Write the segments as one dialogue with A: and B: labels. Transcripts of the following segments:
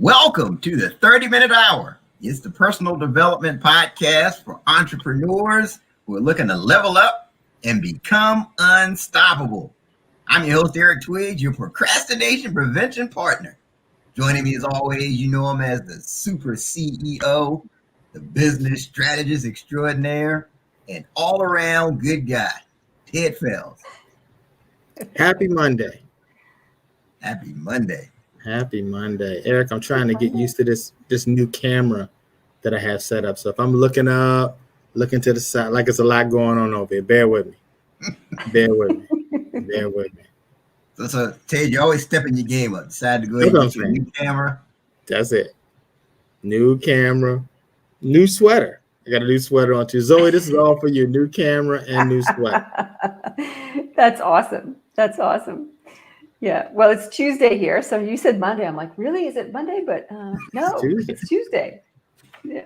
A: Welcome to the 30-Minute Hour. It's the personal development podcast for entrepreneurs who are looking to level up and become unstoppable. I'm your host, Eric Twiggs, your procrastination prevention partner. Joining me as always, you know him as the super CEO, the business strategist extraordinaire, and all-around good guy, Ted Fells.
B: Happy Monday.
A: Happy Monday.
B: Happy Monday. Eric, I'm trying to get used to this new camera that I have set up. So if I'm looking up, looking to the side, like it's a lot going on over here, bear with me. Bear with me.
A: So Ted, you're always stepping your game up. Decided to go ahead and get you a new camera.
B: That's it. New camera, new sweater. I got a new sweater on too. Zoe, this is all for you. New camera and new sweater.
C: That's awesome. Yeah. Well, it's Tuesday here. So you said Monday. I'm like, really? Is it Monday? But no, it's Tuesday. Yeah.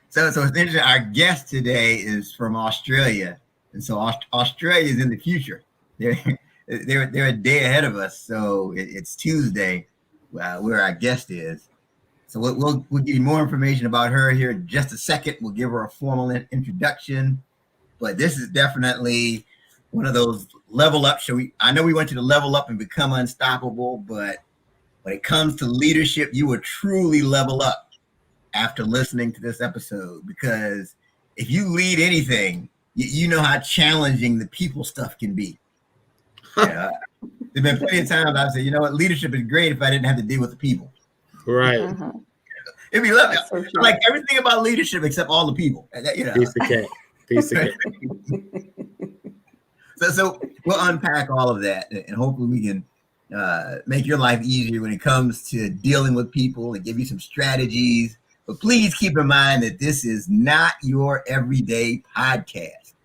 A: So it's interesting. Our guest today is from Australia. And so Australia is in the future. They're a day ahead of us. So it's Tuesday where our guest is. So we'll give you more information about her here in just a second. We'll give her a formal introduction. But this is definitely one of those level up. I know we went to the level up and become unstoppable, but when it comes to leadership, you will truly level up after listening to this episode, because if you lead anything, you know how challenging the people stuff can be. There've been plenty of times I've said, you know what, leadership is great if I didn't have to deal with the people.
B: Right.
C: Uh-huh.
A: It'd be lovely. So I like everything about leadership except all the people.
B: Piece of cake.
A: So we'll unpack all of that, and hopefully we can make your life easier when it comes to dealing with people and give you some strategies. But please keep in mind that this is not your everyday podcast.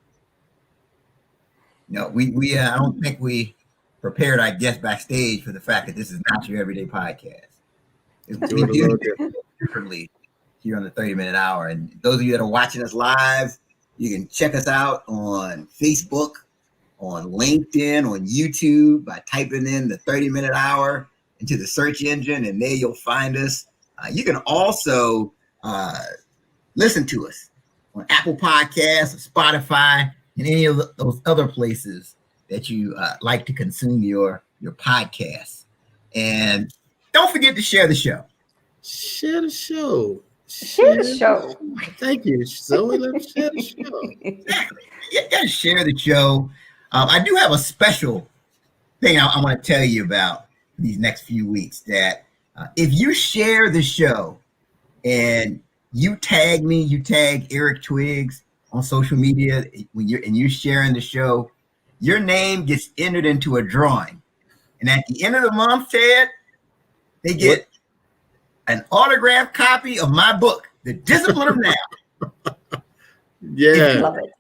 A: No, we I don't think we prepared our guests backstage for the fact that this is not your everyday podcast. We do it differently here on the 30-Minute Hour. And those of you that are watching us live, you can check us out on Facebook, on LinkedIn, on YouTube by typing in the 30-Minute Hour into the search engine, and there you'll find us. You can also listen to us on Apple Podcasts, or Spotify, and any of those other places that you like to consume your podcasts. And don't forget to share the show.
B: Share the show. Thank you, Zoe. Let's share the show.
A: Exactly. You gotta share the show. I do have a special thing I want to tell you about these next few weeks, that if you share the show and you tag me, you tag Eric Twiggs on social media when you're sharing the show, your name gets entered into a drawing. And at the end of the month, Ted, they get an autographed copy of my book, The Discipline of Now.
B: Yeah.
C: Love it.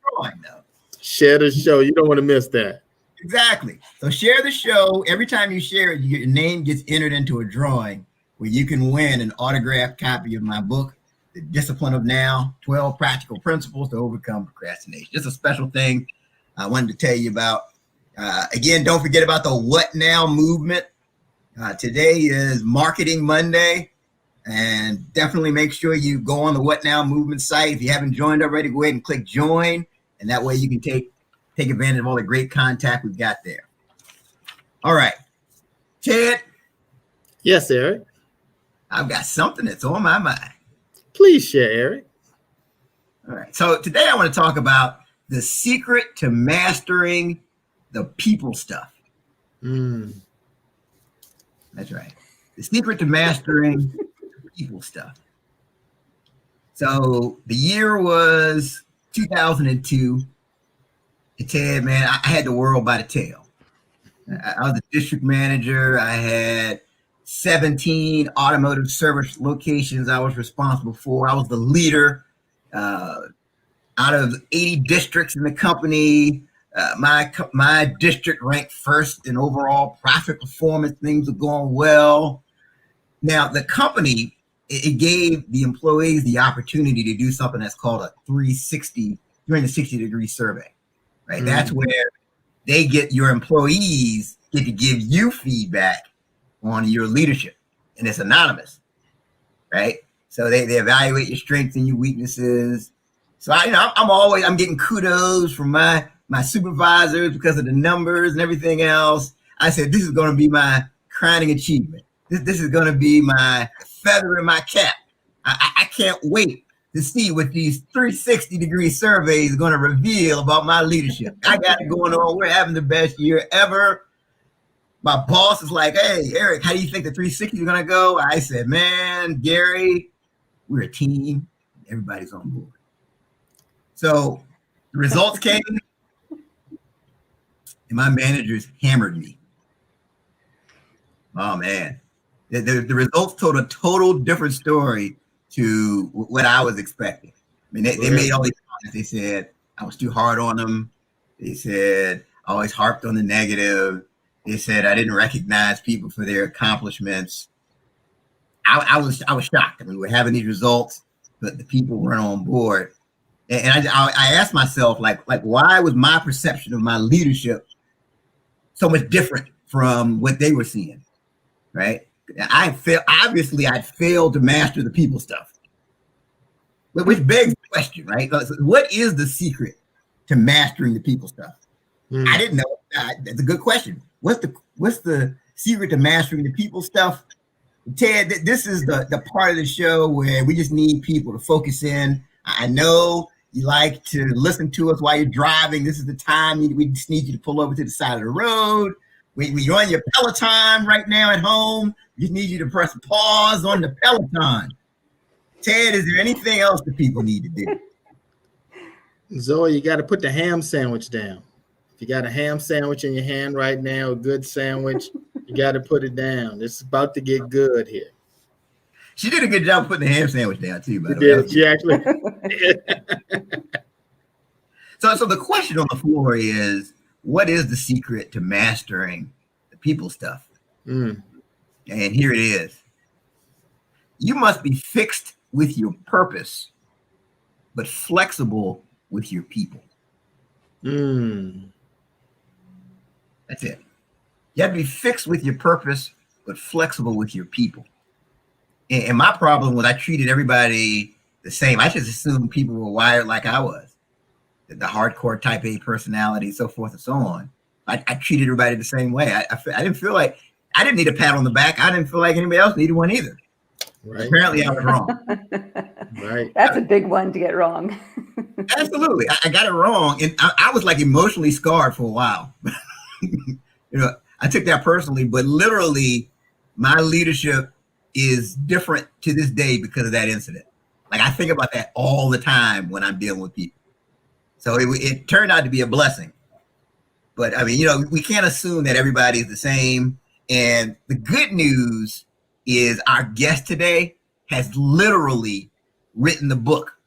B: Share the show. You don't want to miss that.
A: Exactly. So share the show. Every time you share it, your name gets entered into a drawing where you can win an autographed copy of my book, The Discipline of Now, 12 Practical Principles to Overcome Procrastination. Just a special thing I wanted to tell you about. Again, don't forget about the What Now movement. Today is Marketing Monday, and definitely make sure you go on the What Now movement site. If you haven't joined already, go ahead and click join. And that way you can take advantage of all the great contact we've got there. All right. Ted.
B: Yes, Eric.
A: I've got something that's on my mind.
B: Please share, Eric.
A: All right. So today I want to talk about the secret to mastering the people stuff. That's right. The secret to mastering people stuff. So the year was 2002. And Ted, man, I had the world by the tail. I was the district manager. I had 17 automotive service locations I was responsible for. I was the leader out of 80 districts in the company. My district ranked first in overall profit performance. Things were going well. Now, the company, it gave the employees the opportunity to do something that's called a 360-degree survey, right? Mm-hmm. That's where your employees get to give you feedback on your leadership. and it's anonymous, right? So they evaluate your strengths and your weaknesses. So I'm getting kudos from my supervisors because of the numbers and everything else. I said, this is going to be my crowning achievement. This is going to be my feather in my cap. I can't wait to see what these 360-degree surveys are going to reveal about my leadership. I got it going on. We're having the best year ever. My boss is like, hey, Eric, how do you think the 360 is going to go? I said, man, Gary, we're a team. Everybody's on board. So the results came, and my managers hammered me. Oh, man. The results told a total different story to what I was expecting. I mean, they made all these comments. They said I was too hard on them. They said I always harped on the negative. They said I didn't recognize people for their accomplishments. I was shocked. I mean, we're having these results, but the people weren't on board. And I asked myself, like, why was my perception of my leadership so much different from what they were seeing, right? I'd failed to master the people stuff, which begs the question, right? What is the secret to mastering the people stuff? I didn't know. That's a good question. What's the secret to mastering the people stuff? Ted, this is the part of the show where we just need people to focus in. I know you like to listen to us while you're driving. This is the time we just need you to pull over to the side of the road. When you're on your Peloton right now at home, we just need you to press pause on the Peloton. Ted, is there anything else that people need to do?
B: Zoe, you got to put the ham sandwich down. If you got a ham sandwich in your hand right now, a good sandwich, you got to put it down. It's about to get good here.
A: She did a good job putting the ham sandwich down too, by the way.
B: She actually.
A: So the question on the floor is, what is the secret to mastering the people stuff? And here it is. You must be fixed with your purpose, but flexible with your people. That's it. You have to be fixed with your purpose, but flexible with your people. And my problem was I treated everybody the same. I just assumed people were wired like I was, the hardcore type A personality, so forth and so on. I treated everybody the same way. I didn't feel like I didn't need a pat on the back. I didn't feel like anybody else needed one either. Right. Apparently I was wrong.
B: Right.
C: That's a big one to get wrong.
A: Absolutely. I got it wrong. And I was like emotionally scarred for a while. I took that personally, but literally my leadership is different to this day because of that incident. Like I think about that all the time when I'm dealing with people. So it turned out to be a blessing. But I mean, we can't assume that everybody is the same. And the good news is our guest today has literally written the book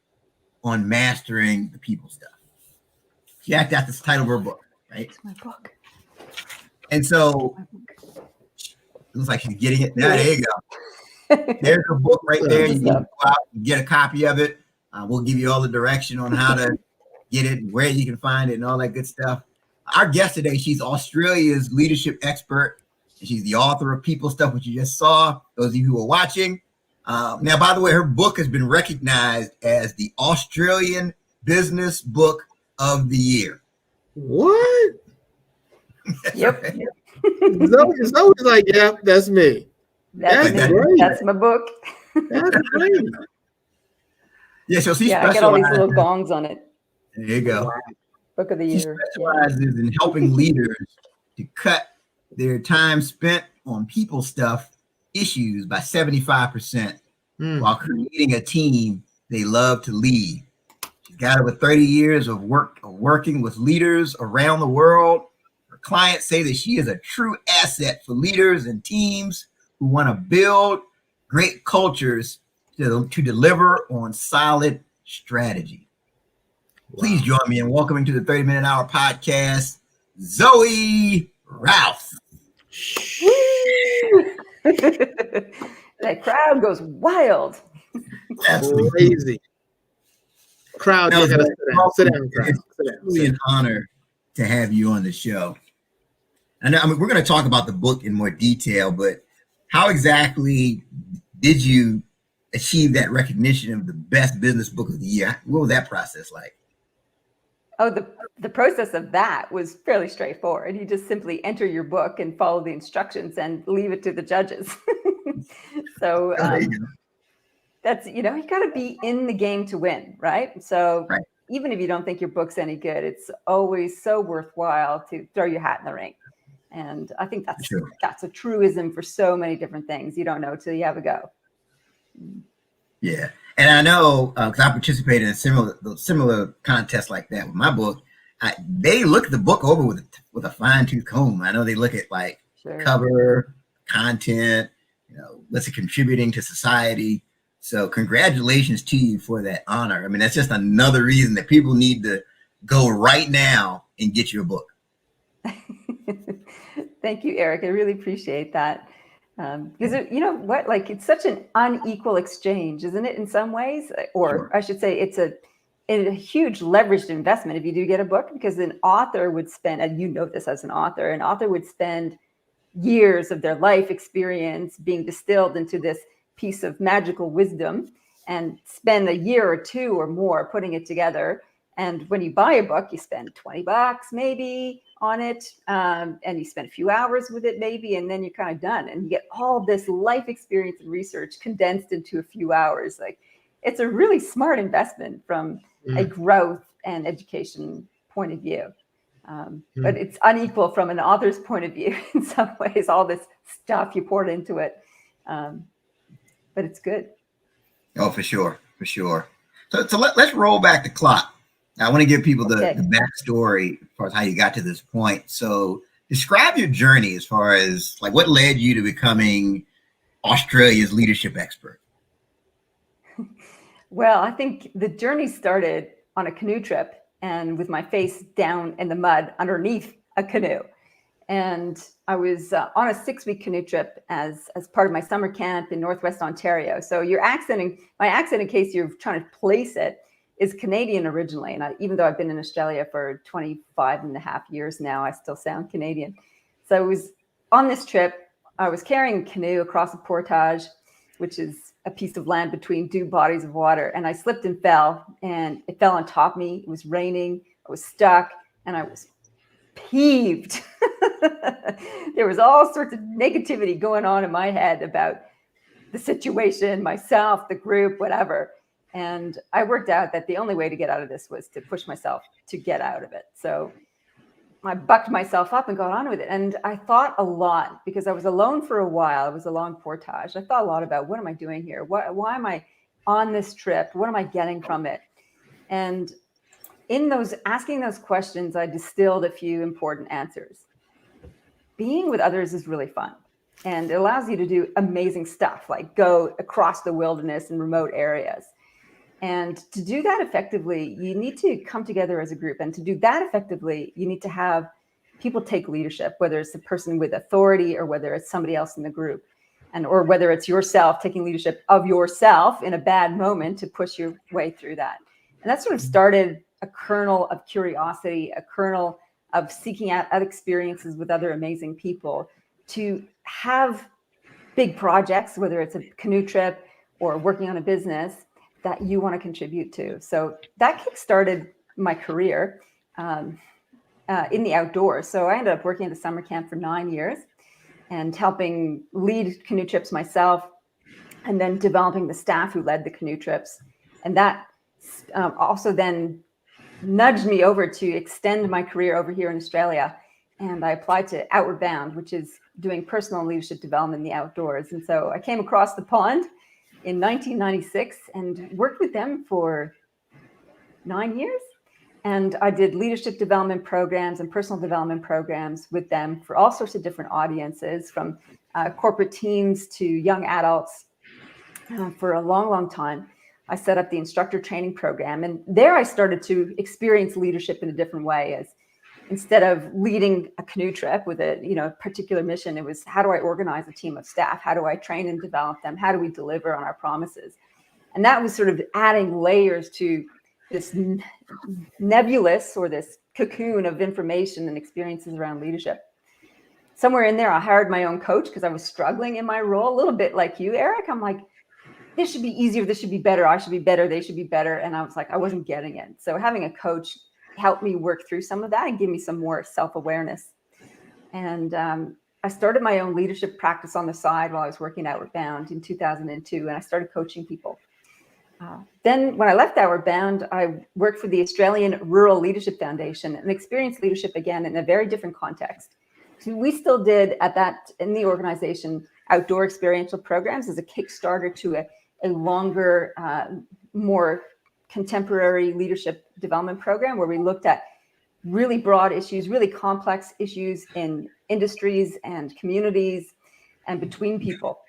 A: on mastering the people stuff. That's the title of her book, right?
C: It's my book.
A: And so it looks like she's getting it. There you go. There's a book right there. You can go out and get a copy of it. We'll give you all the direction on how to get it, where you can find it, and all that good stuff. Our guest today, she's Australia's leadership expert, and she's the author of People Stuff, which you just saw, those of you who are watching. Now, by the way, her book has been recognized as the Australian Business Book of the Year.
B: What?
C: Yep.
B: Zoe's like, yep, that's me.
C: That's
B: great.
C: That's my book.
B: That's great.
A: Yeah, so she
C: I get all these little gongs on it.
A: There you go.
B: Wow.
C: Book of the
A: She
C: Year.
A: specializes in helping leaders to cut their time spent on people stuff issues by 75% while creating a team they love to lead. She's got over 30 years of working with leaders around the world. Her clients say that she is a true asset for leaders and teams who want to build great cultures to deliver on solid strategy. Wow. Please join me in welcoming to the 30-Minute Hour podcast, Zoe Routh.
C: That crowd goes wild.
A: Absolutely
B: crazy. Crowd, you gotta sit down.
A: It's really an honor to have you on the show. And I mean, we're going to talk about the book in more detail, but how exactly did you achieve that recognition of the best business book of the year? What was that process like?
C: Oh, the process of that was fairly straightforward. You just simply enter your book and follow the instructions and leave it to the judges. So that's, you got to be in the game to win, right? So
A: Right.
C: even if you don't think your book's any good, it's always so worthwhile to throw your hat in the ring. And I think that's a truism for so many different things. You don't know till you have a go.
A: Yeah, and I know because I participated in similar contests like that with my book. They look the book over with a fine tooth comb. I know they look at like cover, content, what's it contributing to society. So congratulations to you for that honor. I mean, that's just another reason that people need to go right now and get your book.
C: Thank you, Eric. I really appreciate that. Because you know what, like it's such an unequal exchange, isn't it? In some ways, or sure. I should say, it's a huge leveraged investment if you do get a book, because an author would spend, and this as an author would spend years of their life experience being distilled into this piece of magical wisdom, and spend a year or two or more putting it together. And when you buy a book, you spend $20 maybe on it, and you spend a few hours with it maybe, and then you're kind of done, and you get all this life experience and research condensed into a few hours. Like, it's a really smart investment from a growth and education point of view, but it's unequal from an author's point of view in some ways, all this stuff you poured into it, but it's good.
A: Oh, for sure. So let's roll back the clock. I want to give people the backstory as far as how you got to this point. So describe your journey as far as like what led you to becoming Australia's leadership expert.
C: Well, I think the journey started on a canoe trip and with my face down in the mud underneath a canoe. And I was on a 6-week canoe trip as part of my summer camp in Northwest Ontario. So my accent, in case you're trying to place it, is Canadian originally. And even though I've been in Australia for 25 and a half years now, I still sound Canadian. So I was on this trip. I was carrying a canoe across a portage, which is a piece of land between two bodies of water. And I slipped and fell, and it fell on top of me. It was raining. I was stuck, and I was peeved. There was all sorts of negativity going on in my head about the situation, myself, the group, whatever. And I worked out that the only way to get out of this was to push myself to get out of it. So I bucked myself up and got on with it. And I thought a lot, because I was alone for a while. It was a long portage. I thought a lot about, what am I doing here? Why am I on this trip? What am I getting from it? And in asking those questions, I distilled a few important answers. Being with others is really fun. And it allows you to do amazing stuff, like go across the wilderness in remote areas. And to do that effectively, you need to come together as a group. And to do that effectively, you need to have people take leadership, whether it's the person with authority or whether it's somebody else in the group, or whether it's yourself taking leadership of yourself in a bad moment to push your way through that. And that sort of started a kernel of curiosity, a kernel of seeking out experiences with other amazing people to have big projects, whether it's a canoe trip or working on a business that you want to contribute to. So that kickstarted my career in the outdoors. So I ended up working at a summer camp for 9 years and helping lead canoe trips myself, and then developing the staff who led the canoe trips. And that also then nudged me over to extend my career over here in Australia. And I applied to Outward Bound, which is doing personal leadership development in the outdoors. And so I came across the pond in 1996 and worked with them for 9 years. And I did leadership development programs and personal development programs with them for all sorts of different audiences, from corporate teams to young adults for a long, long time. I set up the instructor training program. And there I started to experience leadership in a different way. As instead of leading a canoe trip with a particular mission, it was, how do I organize a team of staff? How do I train and develop them? How do we deliver on our promises? And that was sort of adding layers to this nebulous, or this cocoon of information and experiences around leadership. somewhere in there, I hired my own coach because I was struggling in my role, a little bit like you, Eric. I'm like, this should be easier. This should be better. I should be better. They should be better. And I was like, I wasn't getting it. So having a coach helped me work through some of that and give me some more self-awareness. And I started my own leadership practice on the side while I was working at Outward Bound in 2002, and I started coaching people. Then when I left Outward Bound, I worked for the Australian Rural Leadership Foundation and experienced leadership again in a very different context. So we still did in the organization, outdoor experiential programs as a Kickstarter to a longer, more contemporary leadership development program where we looked at really broad issues, really complex issues in industries and communities and between people.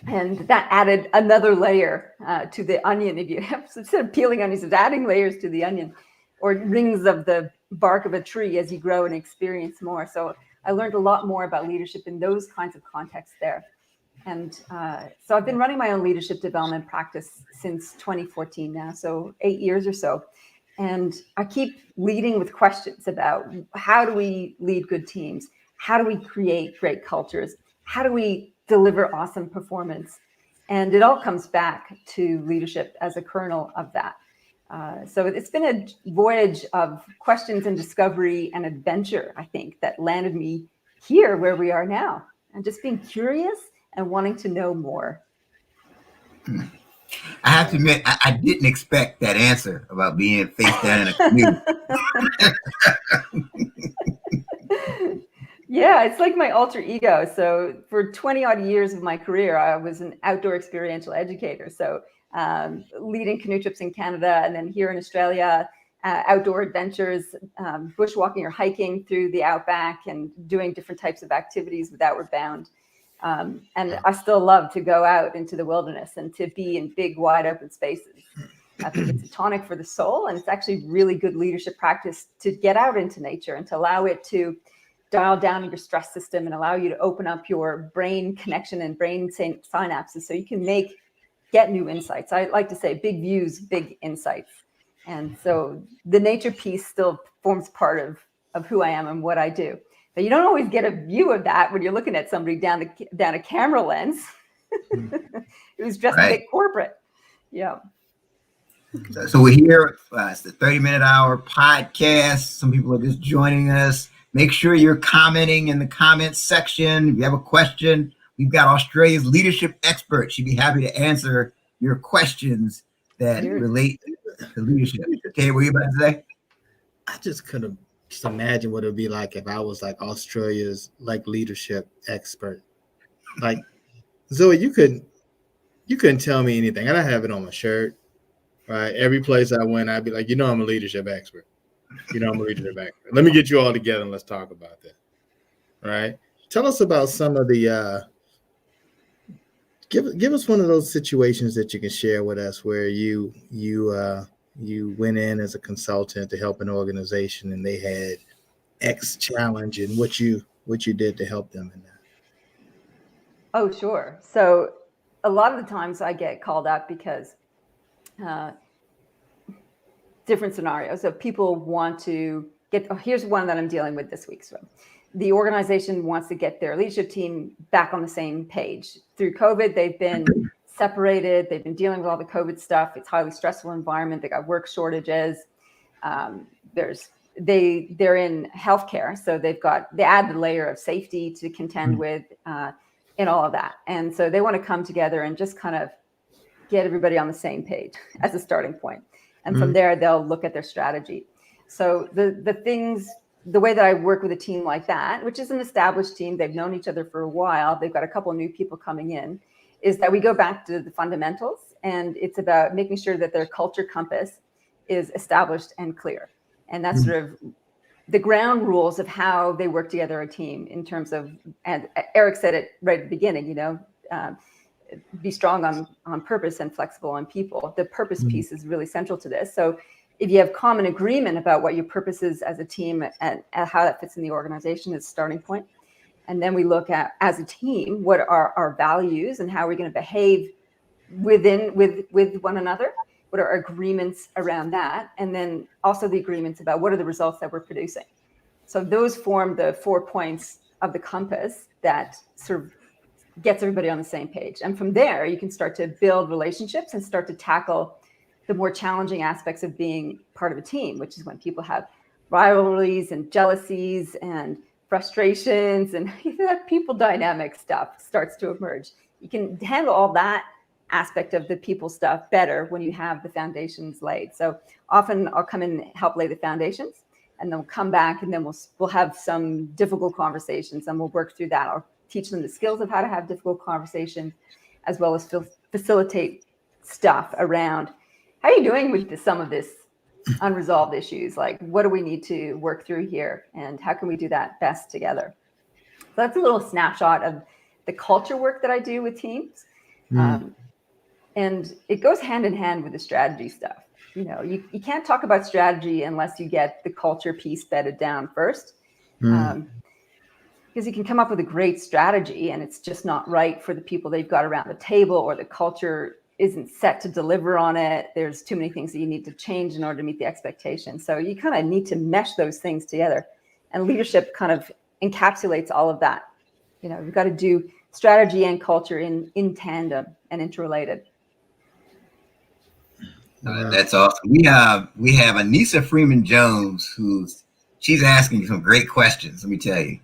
C: And that added another layer to the onion. If you have, instead of peeling onions, it's adding layers to the onion, or rings of the bark of a tree as you grow and experience more. So I learned a lot more about leadership in those kinds of contexts there. And so I've been running my own leadership development practice since 2014 now, so 8 years or so. And I keep leading with questions about how do we lead good teams? How do we create great cultures? How do we deliver awesome performance? And it all comes back to leadership as a kernel of that. So it's been a voyage of questions and discovery and adventure, I think, that landed me here where we are now. And just being curious and wanting to know more.
A: I have to admit, I didn't expect that answer about being face down in a canoe.
C: Yeah, it's like my alter ego. So for 20 odd years of my career, I was an outdoor experiential educator. So leading canoe trips in Canada and then here in Australia, outdoor adventures, bushwalking or hiking through the outback and doing different types of activities with Outward Bound. And I still love to go out into the wilderness and to be in big, wide open spaces. I think it's a tonic for the soul, and it's actually really good leadership practice to get out into nature and to allow it to dial down your stress system and allow you to open up your brain connection and brain synapses so you can get new insights. I like to say big views, big insights. And so the nature piece still forms part of who I am and what I do. But you don't always get a view of that when you're looking at somebody down a camera lens. It was just a bit corporate. Yeah.
A: So we're here. It's the 30-minute hour podcast. Some people are just joining us. Make sure you're commenting in the comments section. If you have a question, we've got Australia's leadership expert. She'd be happy to answer your questions that relate to leadership. Okay, what are you about to say?
B: I just couldn't just imagine what it would be like if I was like Australia's like leadership expert. Like, Zoe, you couldn't tell me anything. I don't have it on my shirt. Right. Every place I went, I'd be like, I'm a leadership expert. I'm a leadership expert. Let me get you all together and let's talk about that. Right. Tell us about some of the give us one of those situations that you can share with us where you went in as a consultant to help an organization and they had X challenge and what you did to help them in that.
C: Oh, sure. So a lot of the times I get called up because different scenarios. So people want to here's one that I'm dealing with this week. So the organization wants to get their leadership team back on the same page. Through COVID, they've been separated. They've been dealing with all the COVID stuff. It's a highly stressful environment. They got work shortages. They're in healthcare. So they add the layer of safety to contend with in all of that. And so they want to come together and just kind of get everybody on the same page as a starting point. And from there, they'll look at their strategy. So the way that I work with a team like that, which is an established team, they've known each other for a while, they've got a couple of new people coming in, is that we go back to the fundamentals, and it's about making sure that their culture compass is established and clear. And that's sort of the ground rules of how they work together a team in terms of, and Eric said it right at the beginning, be strong on purpose and flexible on people. The purpose piece is really central to this. So if you have common agreement about what your purpose is as a team and how that fits in the organization is starting point. And then we look at, as a team, what are our values and how are we going to behave with one another? What are our agreements around that? And then also the agreements about what are the results that we're producing. So those form the 4 points of the compass that sort of gets everybody on the same page. And from there, you can start to build relationships and start to tackle the more challenging aspects of being part of a team, which is when people have rivalries and jealousies and frustrations and that people dynamic stuff starts to emerge. You can handle all that aspect of the people stuff better when you have the foundations laid. So often I'll come in and help lay the foundations, and then we'll come back and then we'll have some difficult conversations, and we'll work through that. I'll teach them the skills of how to have difficult conversations, as well as facilitate stuff around how are you doing with some of this unresolved issues? Like, what do we need to work through here, and how can we do that best together? So that's a little snapshot of the culture work that I do with teams. And it goes hand in hand with the strategy stuff. You know, you can't talk about strategy unless you get the culture piece bedded down first. Because you can come up with a great strategy and it's just not right for the people they've got around the table, or the culture isn't set to deliver on it. There's too many things that you need to change in order to meet the expectations. So you kind of need to mesh those things together. And leadership kind of encapsulates all of that. You know, you've got to do strategy and culture in tandem and interrelated.
A: That's awesome. We have Anissa Freeman Jones, she's asking some great questions. Let me tell you.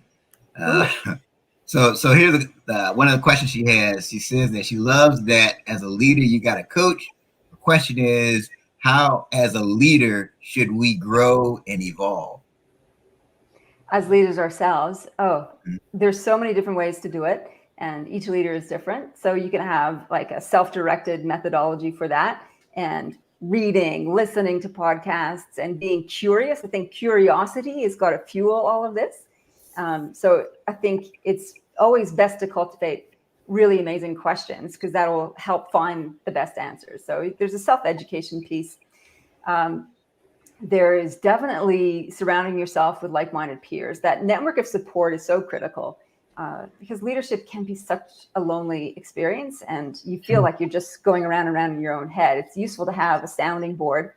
A: So here's one of the questions she has. She says that she loves that as a leader, you got to coach. The question is, how as a leader should we grow and evolve?
C: As leaders ourselves, there's so many different ways to do it, and each leader is different. So you can have like a self-directed methodology for that, and reading, listening to podcasts, and being curious. I think curiosity has got to fuel all of this. So I think it's always best to cultivate really amazing questions, because that will help find the best answers. So there's a self-education piece. There is definitely surrounding yourself with like-minded peers. That network of support is so critical, because leadership can be such a lonely experience, and you feel like you're just going around and around in your own head. It's useful to have a sounding board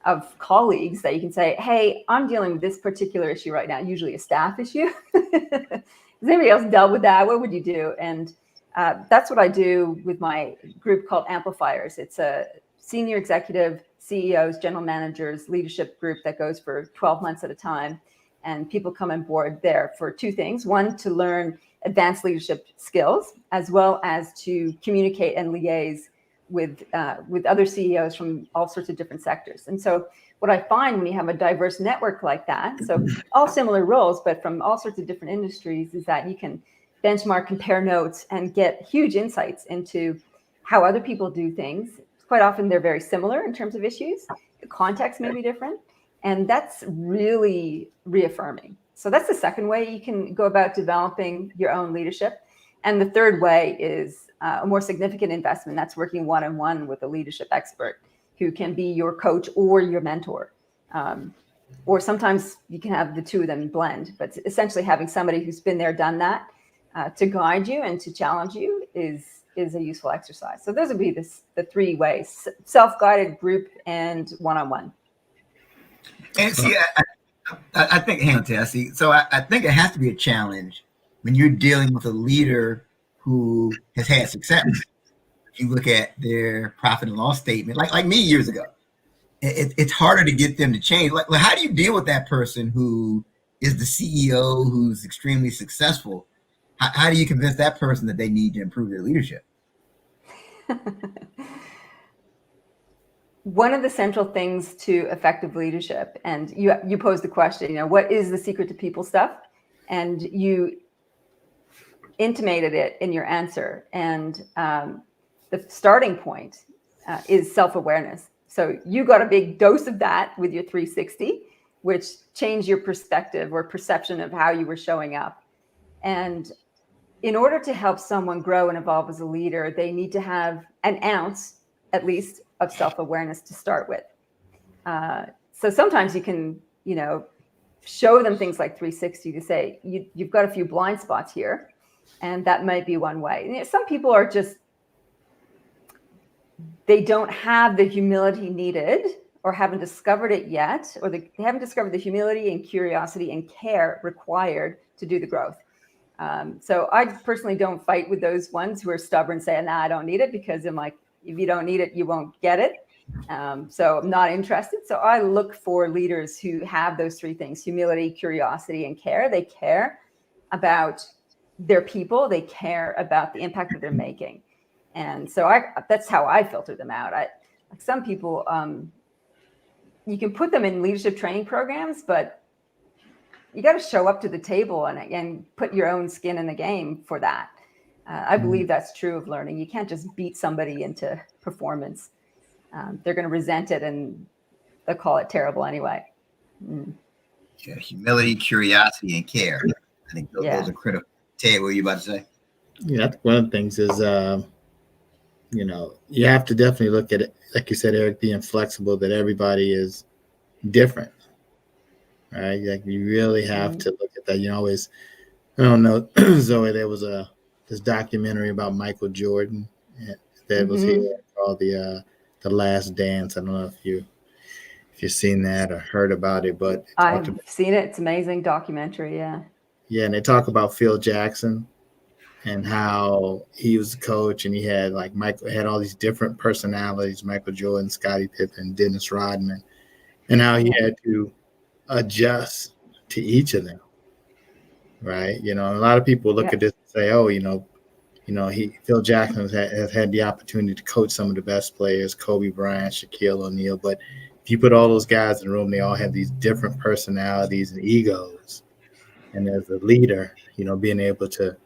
C: of colleagues that you can say, hey, I'm dealing with this particular issue right now, usually a staff issue. Has anybody else dealt with that? What would you do? And that's what I do with my group called Amplifiers. It's a senior executive, CEOs, general managers, leadership group that goes for 12 months at a time. And people come on board there for two things. One, to learn advanced leadership skills, as well as to communicate and liaise with other CEOs from all sorts of different sectors. And so what I find when you have a diverse network like that, so all similar roles, but from all sorts of different industries, is that you can benchmark, compare notes, and get huge insights into how other people do things. Quite often they're very similar in terms of issues. The context may be different. And that's really reaffirming. So that's the second way you can go about developing your own leadership. And the third way is a more significant investment. That's working one-on-one with a leadership expert who can be your coach or your mentor. Or sometimes you can have the two of them blend, but essentially having somebody who's been there, done that, to guide you and to challenge you is a useful exercise. So those would be the three ways: self-guided, group, and one-on-one.
A: And see, I think, so I think it has to be a challenge when you're dealing with a leader who has had success. If you look at their profit and loss statement, like me years ago, it's harder to get them to change. Like, how do you deal with that person who is the CEO who's extremely successful? How do you convince that person that they need to improve their leadership?
C: One of the central things to effective leadership, and you posed the question, what is the secret to people stuff? And you intimated it in your answer. And the starting point is self-awareness. So you got a big dose of that with your 360, which changed your perspective or perception of how you were showing up. And in order to help someone grow and evolve as a leader, they need to have an ounce, at least, of self-awareness to start with. So sometimes you can, show them things like 360 to say, you've got a few blind spots here, and that might be one way. And some people are just, they don't have the humility needed, or haven't discovered it yet, or they haven't discovered the humility and curiosity and care required to do the growth. So I personally don't fight with those ones who are stubborn, saying, "Nah, I don't need it," because I'm like, if you don't need it, you won't get it. So I'm not interested. So I look for leaders who have those three things: humility, curiosity, and care. They care about their people. They care about the impact that they're making. And so that's how I filter them out. Like some people, you can put them in leadership training programs, but you got to show up to the table and put your own skin in the game for that. I believe that's true of learning. You can't just beat somebody into performance. They're going to resent it and they'll call it terrible anyway.
A: Yeah, humility, curiosity, and care. I think those are critical. Ted, what were you about to say?
B: Yeah, I think one of the things is, you have to definitely look at it, like you said, Eric, being flexible, that everybody is different, right? Like you really have to look at that. You always, I don't know, Zoe, there was this documentary about Michael Jordan that was here called The Last Dance. I don't know if you've seen that or heard about it, but
C: I've seen it. It's an amazing documentary. Yeah.
B: Yeah, and they talk about Phil Jackson and how he was a coach, and he had Michael had all these different personalities: Michael Jordan, Scottie Pippen, Dennis Rodman, and how he had to adjust to each of them. Right? A lot of people look at this and say, "Oh, Phil Jackson has had the opportunity to coach some of the best players: Kobe Bryant, Shaquille O'Neal." But if you put all those guys in the room, they all have these different personalities and egos. And as a leader, being able to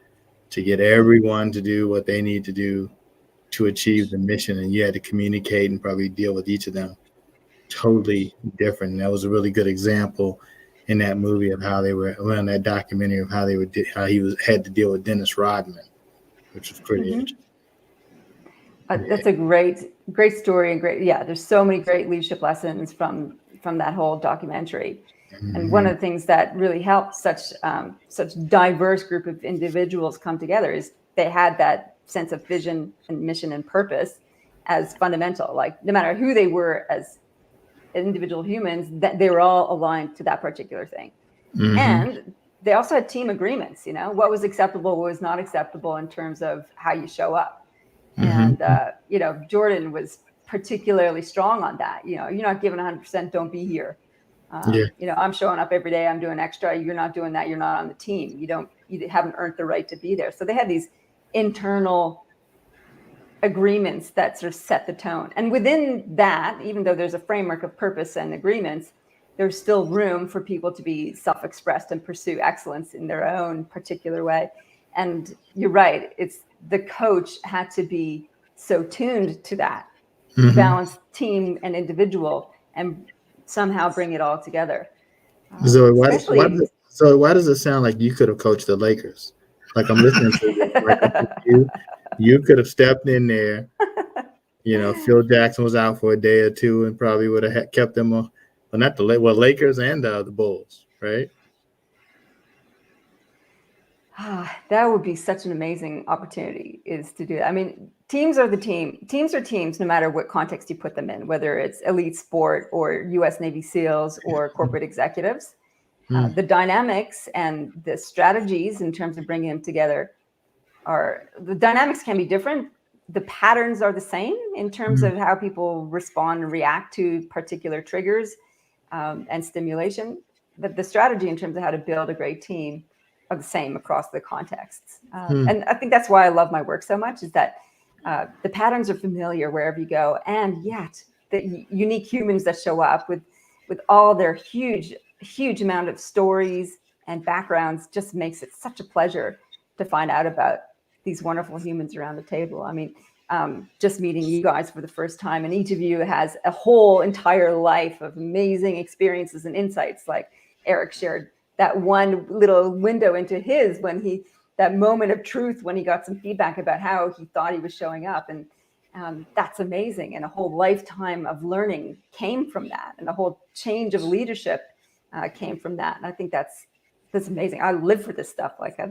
B: get everyone to do what they need to do to achieve the mission, and you had to communicate and probably deal with each of them totally different. And that was a really good example in that movie of how they were, in that documentary of how he had to deal with Dennis Rodman, which was pretty interesting.
C: That's a great story and great. Yeah, there's so many great leadership lessons from that whole documentary. And one of the things that really helped such diverse group of individuals come together is they had that sense of vision and mission and purpose as fundamental. Like no matter who they were as individual humans, that they were all aligned to that particular thing. And they also had team agreements, what was acceptable, what was not acceptable in terms of how you show up. And, Jordan was particularly strong on that. You're not giving 100%, don't be here. I'm showing up every day. I'm doing extra. You're not doing that. You're not on the team. You haven't earned the right to be there. So they had these internal agreements that sort of set the tone. And within that, even though there's a framework of purpose and agreements, there's still room for people to be self-expressed and pursue excellence in their own particular way. And you're right. It's the coach had to be so tuned to that, balance team and individual, and somehow bring it all together.
B: Zoe, why does it sound like you could have coached the Lakers? Like I'm listening to you. You could have stepped in there. Phil Jackson was out for a day or two and probably would have kept them on. Well, not the Lakers and the Bulls, right?
C: That would be such an amazing opportunity is to do that. I mean, teams are teams no matter what context you put them in, whether it's elite sport or U.S. Navy SEALs or corporate executives. The dynamics and the strategies in terms of bringing them together the dynamics can be different. The patterns are the same in terms of how people respond and react to particular triggers and stimulation. But the strategy in terms of how to build a great team are the same across the contexts. And I think that's why I love my work so much, is that the patterns are familiar wherever you go. And yet the unique humans that show up with all their huge amount of stories and backgrounds just makes it such a pleasure to find out about these wonderful humans around the table. I mean, just meeting you guys for the first time, and each of you has a whole entire life of amazing experiences and insights. Like Eric shared that one little window into that moment of truth when he got some feedback about how he thought he was showing up. And that's amazing. And a whole lifetime of learning came from that. And a whole change of leadership came from that. And I think that's amazing. I live for this stuff. Like I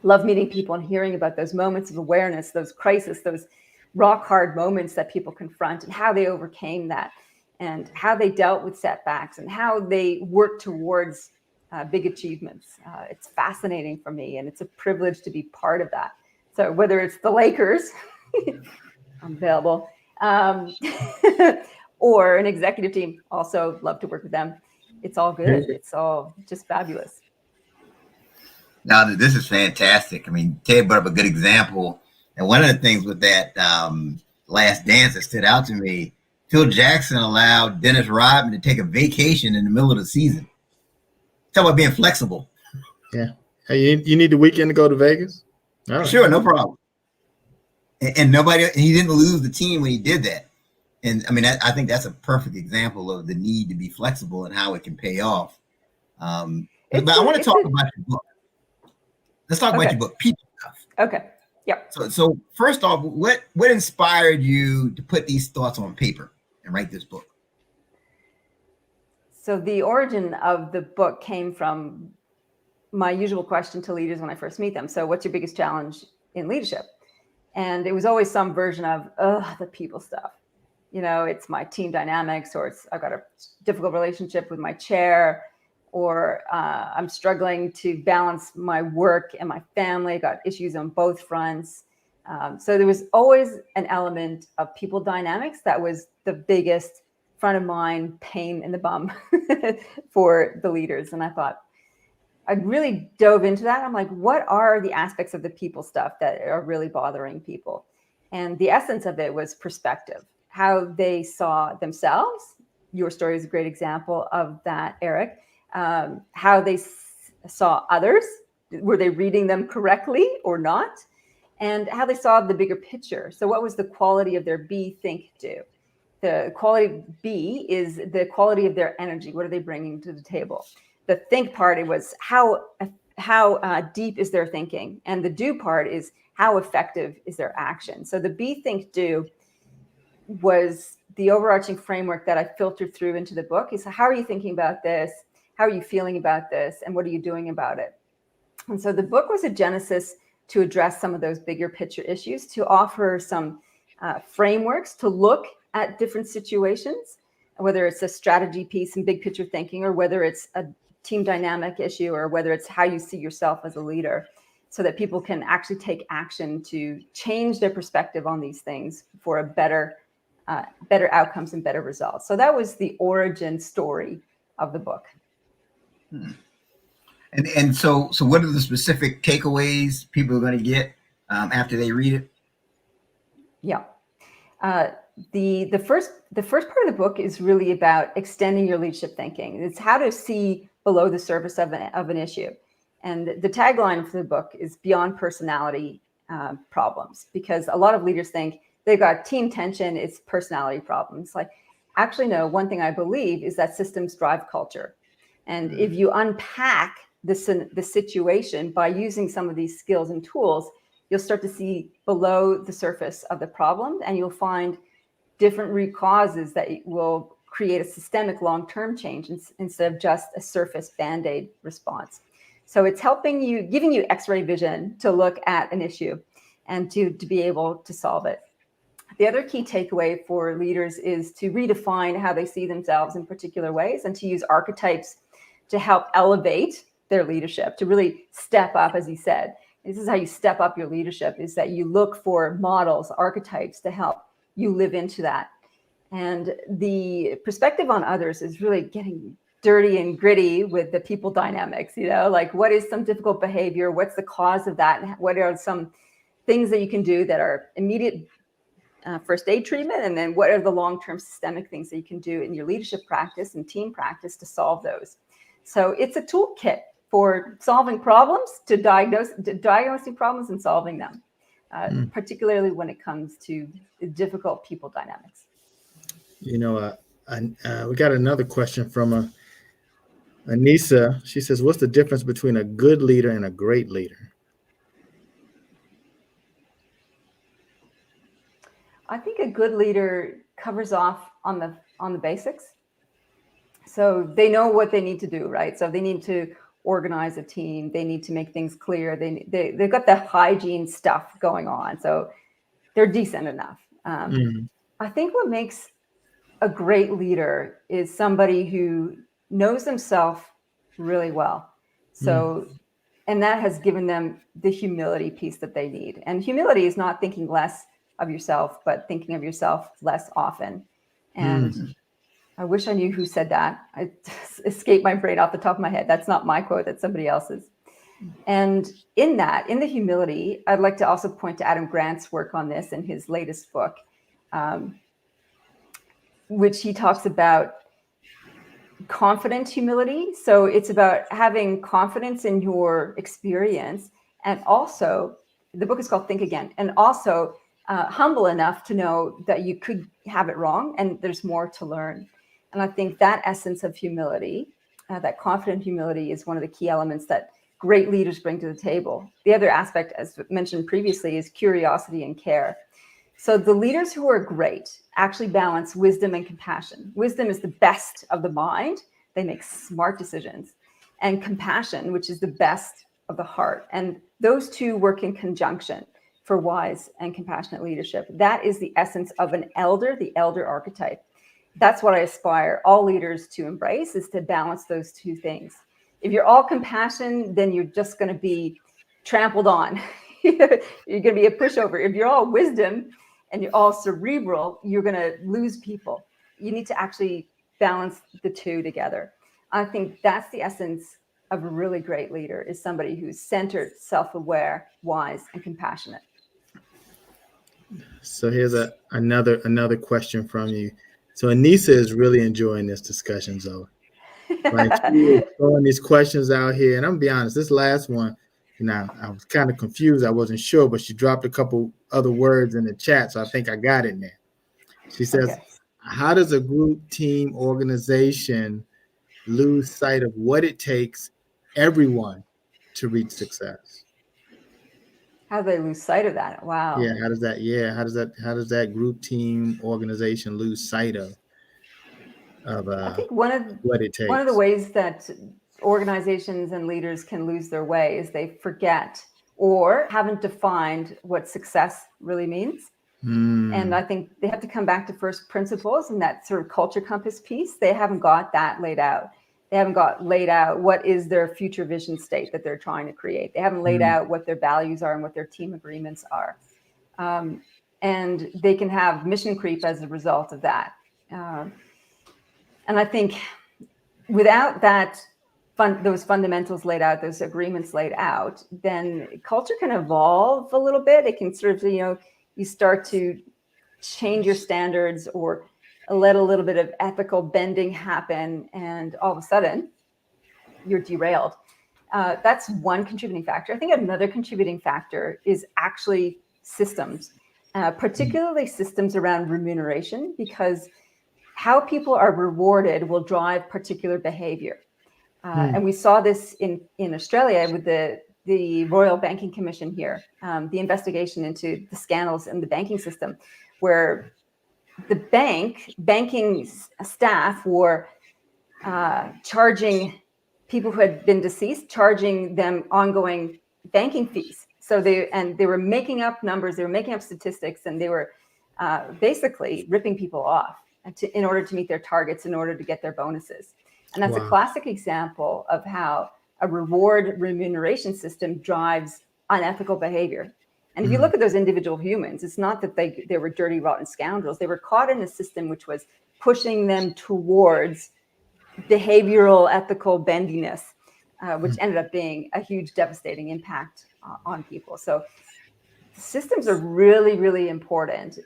C: love meeting people and hearing about those moments of awareness, those crises, those rock hard moments that people confront and how they overcame that and how they dealt with setbacks and how they worked towards big achievements. It's fascinating for me, and it's a privilege to be part of that. So whether it's the Lakers, I'm available, or an executive team, also love to work with them. It's all good. It's all just fabulous.
A: Now, this is fantastic. I mean, Ted brought up a good example. And one of the things with that Last Dance that stood out to me, Phil Jackson allowed Dennis Rodman to take a vacation in the middle of the season. Talk about being flexible.
B: Yeah. Hey, you need the weekend to go to Vegas?
A: All right. Sure, no problem. And he didn't lose the team when he did that. And I mean, I think that's a perfect example of the need to be flexible and how it can pay off. But I want to talk about your book. Let's talk about your book, People Stuff.
C: Okay. Yep.
A: So first off, what inspired you to put these thoughts on paper and write this book?
C: So the origin of the book came from my usual question to leaders when I first meet them. So what's your biggest challenge in leadership? And it was always some version of, the people stuff. You know, it's my team dynamics, or I've got a difficult relationship with my chair, or I'm struggling to balance my work and my family. I got issues on both fronts. So there was always an element of people dynamics that was the biggest front of mind pain in the bum for the leaders. And I thought, I really dove into that. I'm like, what are the aspects of the people stuff that are really bothering people? And the essence of it was perspective, how they saw themselves. Your story is a great example of that, Eric. How they saw others. Were they reading them correctly or not? And how they saw the bigger picture. So what was the quality of their be, think, do? The quality of be is the quality of their energy. What are they bringing to the table? The think part, it was how deep is their thinking. And the do part is how effective is their action. So the be, think, do was the overarching framework that I filtered through into the book. Is how are you thinking about this? How are you feeling about this? And what are you doing about it? And so the book was a genesis to address some of those bigger picture issues, to offer some frameworks to look at different situations, whether it's a strategy piece and big picture thinking, or whether it's a team dynamic issue, or whether it's how you see yourself as a leader, so that people can actually take action to change their perspective on these things for a better outcomes and better results. So that was the origin story of the book.
A: And so what are the specific takeaways people are going to get after they read it?
C: Yeah. The first part of the book is really about extending your leadership thinking. It's how to see below the surface of an issue. And the tagline for the book is beyond personality problems, because a lot of leaders think they've got team tension, it's personality problems. Like, actually, no, one thing I believe is that systems drive culture. And if you unpack the situation by using some of these skills and tools, you'll start to see below the surface of the problem, and you'll find different root causes that will create a systemic long-term change instead of just a surface Band-Aid response. So it's helping you, giving you X-ray vision to look at an issue and to be able to solve it. The other key takeaway for leaders is to redefine how they see themselves in particular ways, and to use archetypes to help elevate their leadership, to really step up, as you said. This is how you step up your leadership, is that you look for models, archetypes to help you live into that. And the perspective on others is really getting dirty and gritty with the people dynamics, like what is some difficult behavior? What's the cause of that? What are some things that you can do that are immediate first aid treatment? And then what are the long-term systemic things that you can do in your leadership practice and team practice to solve those? So it's a toolkit for solving problems, to diagnosing problems and solving them, particularly when it comes to difficult people dynamics.
B: We got another question from Anissa. She says, what's the difference between a good leader and a great leader?
C: I think a good leader covers off on the basics. So they know what they need to do, right? So they need to organize a team. They need to make things clear. They've got the hygiene stuff going on. So they're decent enough. I think what makes a great leader is somebody who knows themselves really well. So, and that has given them the humility piece that they need. And humility is not thinking less of yourself, but thinking of yourself less often. And I wish I knew who said that. I escaped my brain off the top of my head. That's not my quote, that's somebody else's. And in that, in the humility, I'd like to also point to Adam Grant's work on this in his latest book, which he talks about confident humility. So it's about having confidence in your experience. And also, the book is called Think Again. And also humble enough to know that you could have it wrong and there's more to learn. And I think that essence of humility, that confident humility, is one of the key elements that great leaders bring to the table. The other aspect, as mentioned previously, is curiosity and care. So the leaders who are great actually balance wisdom and compassion. Wisdom is the best of the mind. They make smart decisions. And compassion, which is the best of the heart. And those two work in conjunction for wise and compassionate leadership. That is the essence of an elder, the elder archetype. That's what I aspire all leaders to embrace, is to balance those two things. If you're all compassion, then you're just going to be trampled on. You're going to be a pushover. If you're all wisdom and you're all cerebral, you're going to lose people. You need to actually balance the two together. I think that's the essence of a really great leader, is somebody who's centered, self-aware, wise, and compassionate.
B: So here's another question from you. So Anissa is really enjoying this discussion, Zoe. Like, she is throwing these questions out here, and I'm gonna be honest, this last one, I was kind of confused. I wasn't sure, but she dropped a couple other words in the chat, so I think I got it now. She says, How does a group, team, organization lose sight of what it takes everyone to reach success?
C: How do they lose sight of that? Wow.
B: Yeah, how does that group, team, organization lose sight of
C: I think one of
B: what it takes?
C: One of the ways that organizations and leaders can lose their way is they forget or haven't defined what success really means. And I think they have to come back to first principles and that sort of culture compass piece. They haven't got that laid out. They haven't got laid out what is their future vision state that they're trying to create. They haven't laid out what their values are and what their team agreements are. And they can have mission creep as a result of that. And I think without that, those fundamentals laid out, those agreements laid out, then culture can evolve a little bit. It can sort of, you start to change your standards or let a little bit of ethical bending happen, and all of a sudden you're derailed. That's one contributing factor. I think another contributing factor is actually systems, particularly systems around remuneration, because how people are rewarded will drive particular behavior. And we saw this in Australia with the Royal Banking Commission here, the investigation into the scandals in the banking system, where the banking staff were charging people who had been deceased, charging them ongoing banking fees. So they were making up numbers, they were making up statistics, and they were basically ripping people off in order to meet their targets, in order to get their bonuses. And that's a classic example of how a reward remuneration system drives unethical behavior. And if you look at those individual humans, it's not that they were dirty, rotten scoundrels. They were caught in a system which was pushing them towards behavioral, ethical bendiness, which ended up being a huge, devastating impact on people. So systems are really, really important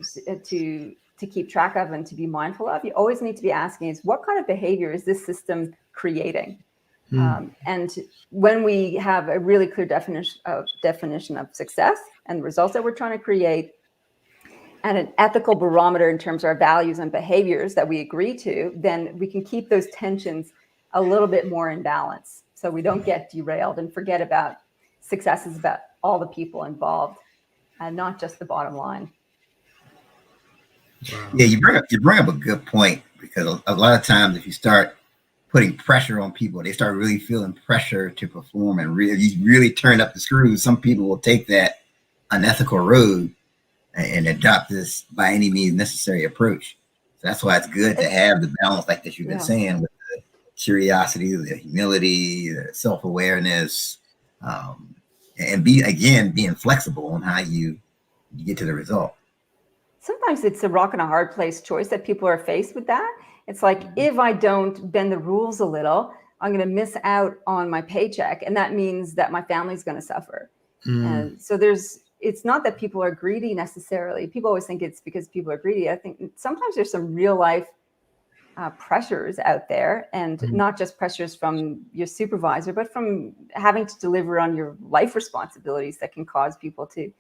C: to keep track of and to be mindful of. You always need to be asking is, what kind of behavior is this system creating? And when we have a really clear definition of success and the results that we're trying to create, and an ethical barometer in terms of our values and behaviors that we agree to, then we can keep those tensions a little bit more in balance, so we don't get derailed and forget about success is about all the people involved and not just the bottom line.
B: Wow.
A: Yeah, you bring up a good point, because a lot of times if you start putting pressure on people, they start really feeling pressure to perform and really turn up the screws. Some people will take that unethical road and adopt this by any means necessary approach. So that's why it's good to have the balance like that you've been saying with curiosity, the humility, the self-awareness, and being flexible on how you get to the result.
C: Sometimes it's a rock and a hard place choice that people are faced with that. It's like, if I don't bend the rules a little, I'm going to miss out on my paycheck. And that means that my family's going to suffer. And so it's not that people are greedy necessarily. People always think it's because people are greedy. I think sometimes there's some real life pressures out there, and not just pressures from your supervisor, but from having to deliver on your life responsibilities that can cause people to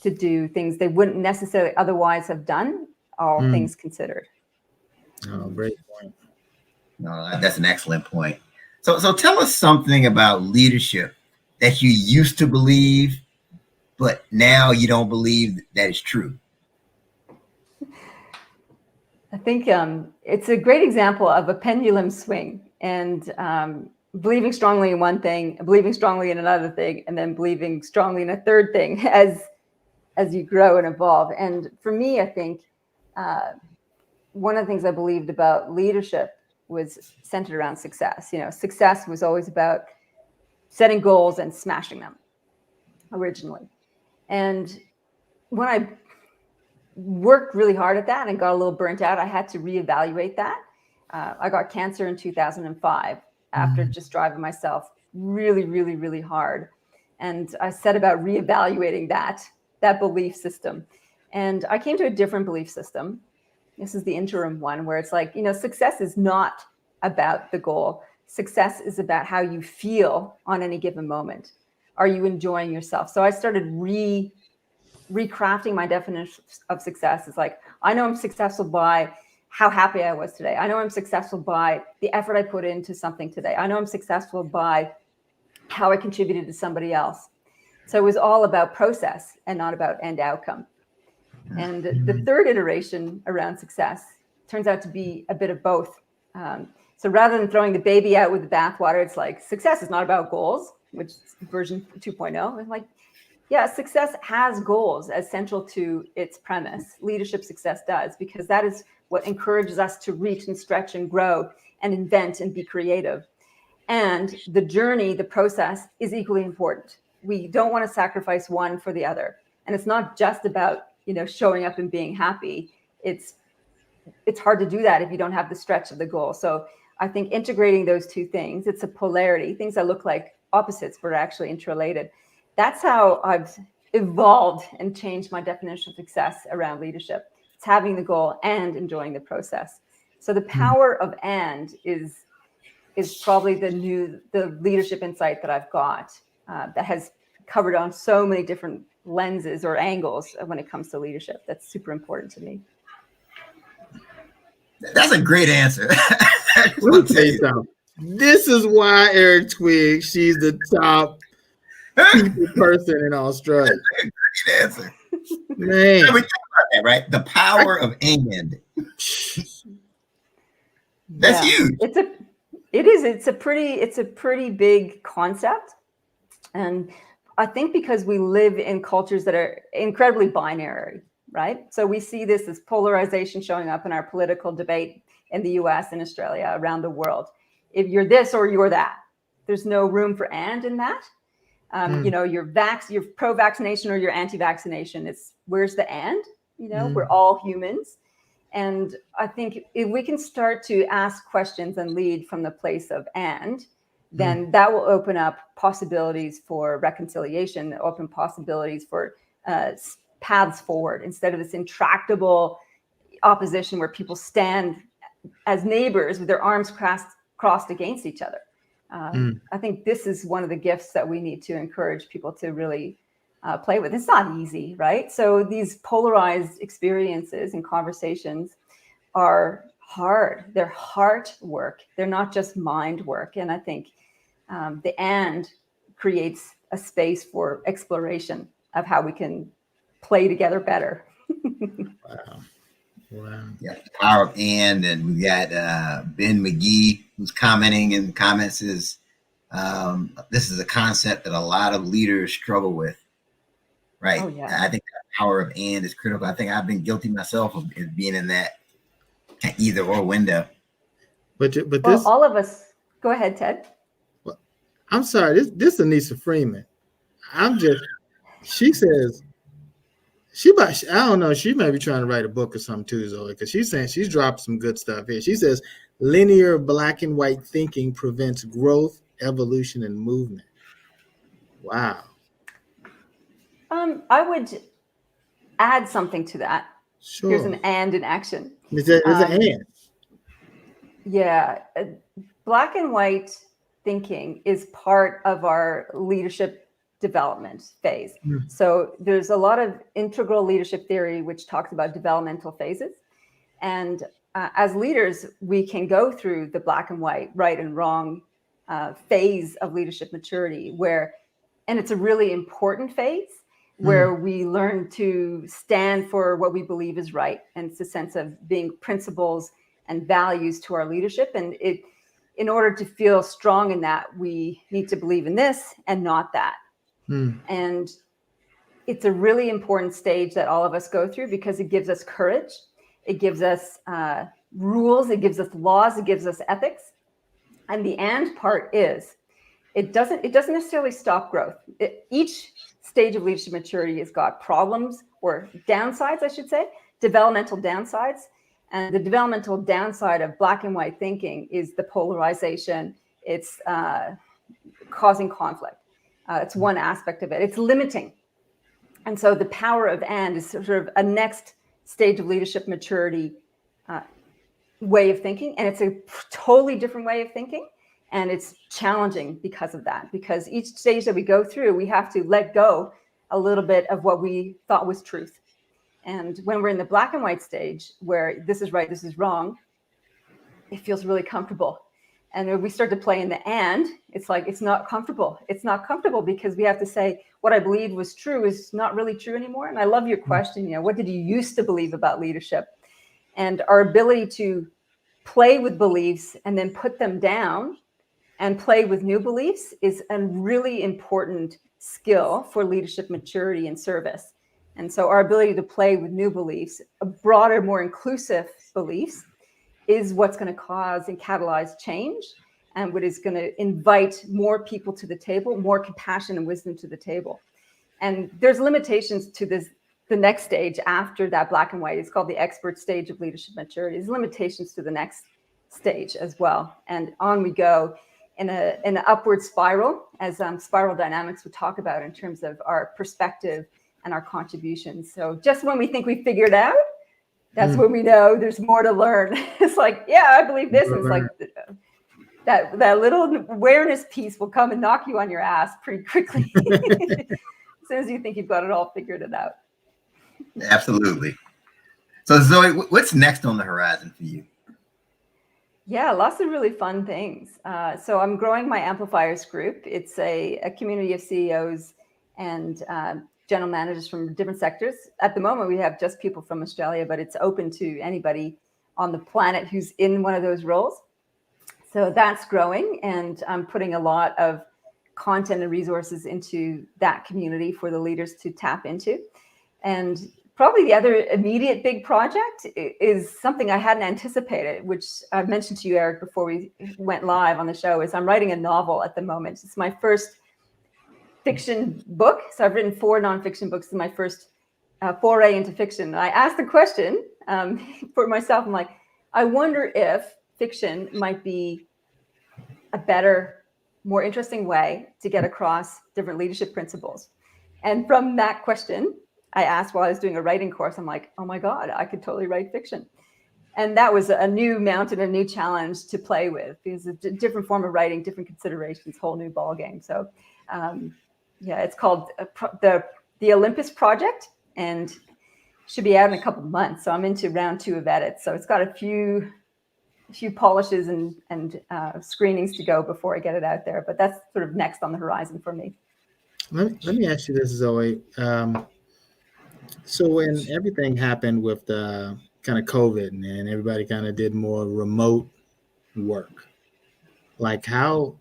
C: do things they wouldn't necessarily otherwise have done, all things considered.
B: Oh, great point.
A: No, that's an excellent point. So tell us something about leadership that you used to believe, but now you don't believe that is true.
C: I think it's a great example of a pendulum swing, and believing strongly in one thing, believing strongly in another thing, and then believing strongly in a third thing as you grow and evolve. And for me, I think one of the things I believed about leadership was centered around success. Success was always about setting goals and smashing them originally. And when I worked really hard at that and got a little burnt out, I had to reevaluate that. I got cancer in 2005 after just driving myself really, really, really hard. And I set about reevaluating that belief system. And I came to a different belief system. This is the interim one, where it's like, success is not about the goal. Success is about how you feel on any given moment. Are you enjoying yourself? So I started recrafting my definition of success. It's like, I know I'm successful by how happy I was today. I know I'm successful by the effort I put into something today. I know I'm successful by how I contributed to somebody else. So it was all about process and not about end outcome. And the third iteration around success turns out to be a bit of both. So rather than throwing the baby out with the bathwater, it's like, success is not about goals, which is version 2.0. And like, yeah, success has goals as central to its premise. Leadership success does, because that is what encourages us to reach and stretch and grow and invent and be creative. And the journey, the process, is equally important. We don't want to sacrifice one for the other. And it's not just about, showing up and being happy. It's hard to do that if you don't have the stretch of the goal. So I think integrating those two things, it's a polarity. Things that look like opposites but are actually interrelated. That's how I've evolved and changed my definition of success around leadership. It's having the goal and enjoying the process. So the power of "and" is probably the leadership insight that I've got that has covered on so many different lenses or angles when it comes to leadership. That's super important to me.
A: That's a great answer.
B: Let me tell you something. This is why Eric Twigg, she's the top people person in Australia.
A: Great answer.
B: Man.
A: We talk about that, right? The power of "and." That's huge.
C: It's a pretty big concept. And I think because we live in cultures that are incredibly binary, right? So we see this as polarization showing up in our political debate in the US and Australia, around the world. If you're this or you're that, there's no room for "and" in that. You're pro-vaccination or you're anti-vaccination. It's where's the "and"? We're all humans. And I think if we can start to ask questions and lead from the place of "and," then that will open up possibilities for reconciliation, open possibilities for paths forward, instead of this intractable opposition where people stand as neighbors with their arms crossed against each other. I think this is one of the gifts that we need to encourage people to really play with. It's not easy, right? So these polarized experiences and conversations are hard. They're heart work. They're not just mind work. And I think the "and" creates a space for exploration of how we can play together better.
A: Wow. Yeah, the power of "and." And we got Ben McGee, who's commenting in the comments, this is a concept that a lot of leaders struggle with, right? Oh, yeah. I think the power of "and" is critical. I think I've been guilty myself of being in that either or window.
B: But
C: all of us Go ahead, Ted.
B: Well, I'm sorry. This Anissa Freeman. She says I don't know. She may be trying to write a book or something too, Zoe, because she's saying she's dropped some good stuff here. She says linear black and white thinking prevents growth, evolution, and movement. Wow.
C: I would add something to that.
B: Sure.
C: Here's an and in action.
B: There's an and.
C: Yeah. Black and white thinking is part of our leadership development phase. So there's a lot of integral leadership theory which talks about developmental phases. And as leaders, we can go through the black and white, right and wrong phase of leadership maturity and it's a really important phase where we learn to stand for what we believe is right. And it's a sense of being principles and values to our leadership. And in order to feel strong in that, we need to believe in this and not that. And it's a really important stage that all of us go through because it gives us courage. It gives us rules. It gives us laws. It gives us ethics. And the and part is it doesn't necessarily stop growth. Each stage of leadership maturity has got problems or downsides, I should say, developmental downsides. And the developmental downside of black and white thinking is the polarization. It's causing conflict. It's one aspect of it. It's limiting. And so the power of and is sort of a next stage of leadership maturity way of thinking. And it's a totally different way of thinking. And it's challenging because of that, because each stage that we go through, we have to let go a little bit of what we thought was truth. And when we're in the black and white stage where this is right, this is wrong, it feels really comfortable. And when we start to play in the and, it's like, it's not comfortable. It's not comfortable because we have to say what I believed was true is not really true anymore. And I love your question, what did you used to believe about leadership? And our ability to play with beliefs and then put them down and play with new beliefs is a really important skill for leadership maturity and service. And so our ability to play with new beliefs, a broader, more inclusive beliefs, is what's going to cause and catalyze change and what is going to invite more people to the table, more compassion and wisdom to the table. And there's limitations to the next stage after that black and white. It's called the expert stage of leadership maturity. There's limitations to the next stage as well. And on we go in an upward spiral, as spiral dynamics would talk about in terms of our perspective and our contributions. So just when we think we figured out, that's when we know there's more to learn. It's like, yeah, I believe this. And it's like that little awareness piece will come and knock you on your ass pretty quickly as soon as you think you've got it all figured it out.
A: Absolutely. So Zoe, what's next on the horizon for you?
C: Yeah, lots of really fun things. So I'm growing my Amplifiers group. It's a community of CEOs and general managers from different sectors. At the moment, we have just people from Australia, but it's open to anybody on the planet who's in one of those roles. So that's growing, and I'm putting a lot of content and resources into that community for the leaders to tap into. And probably the other immediate big project is something I hadn't anticipated, which I mentioned to you, Eric, before we went live on the show, is I'm writing a novel at the moment. It's my first fiction book. So I've written 4 nonfiction books in my first foray into fiction. And I asked the question for myself. I'm like, I wonder if fiction might be a better, more interesting way to get across different leadership principles. And from that question, I asked while I was doing a writing course, I'm like, oh my God, I could totally write fiction. And that was a new mountain, a new challenge to play with, because it's a different form of writing, different considerations, whole new ball game. So yeah, it's called the Olympus Project and should be out in a couple of months. So I'm into round 2 of edits. So it's got a few polishes and screenings to go before I get it out there. But that's sort of next on the horizon for me.
B: Let me ask you this, Zoe. So when everything happened with the kind of COVID and everybody kind of did more remote work, like how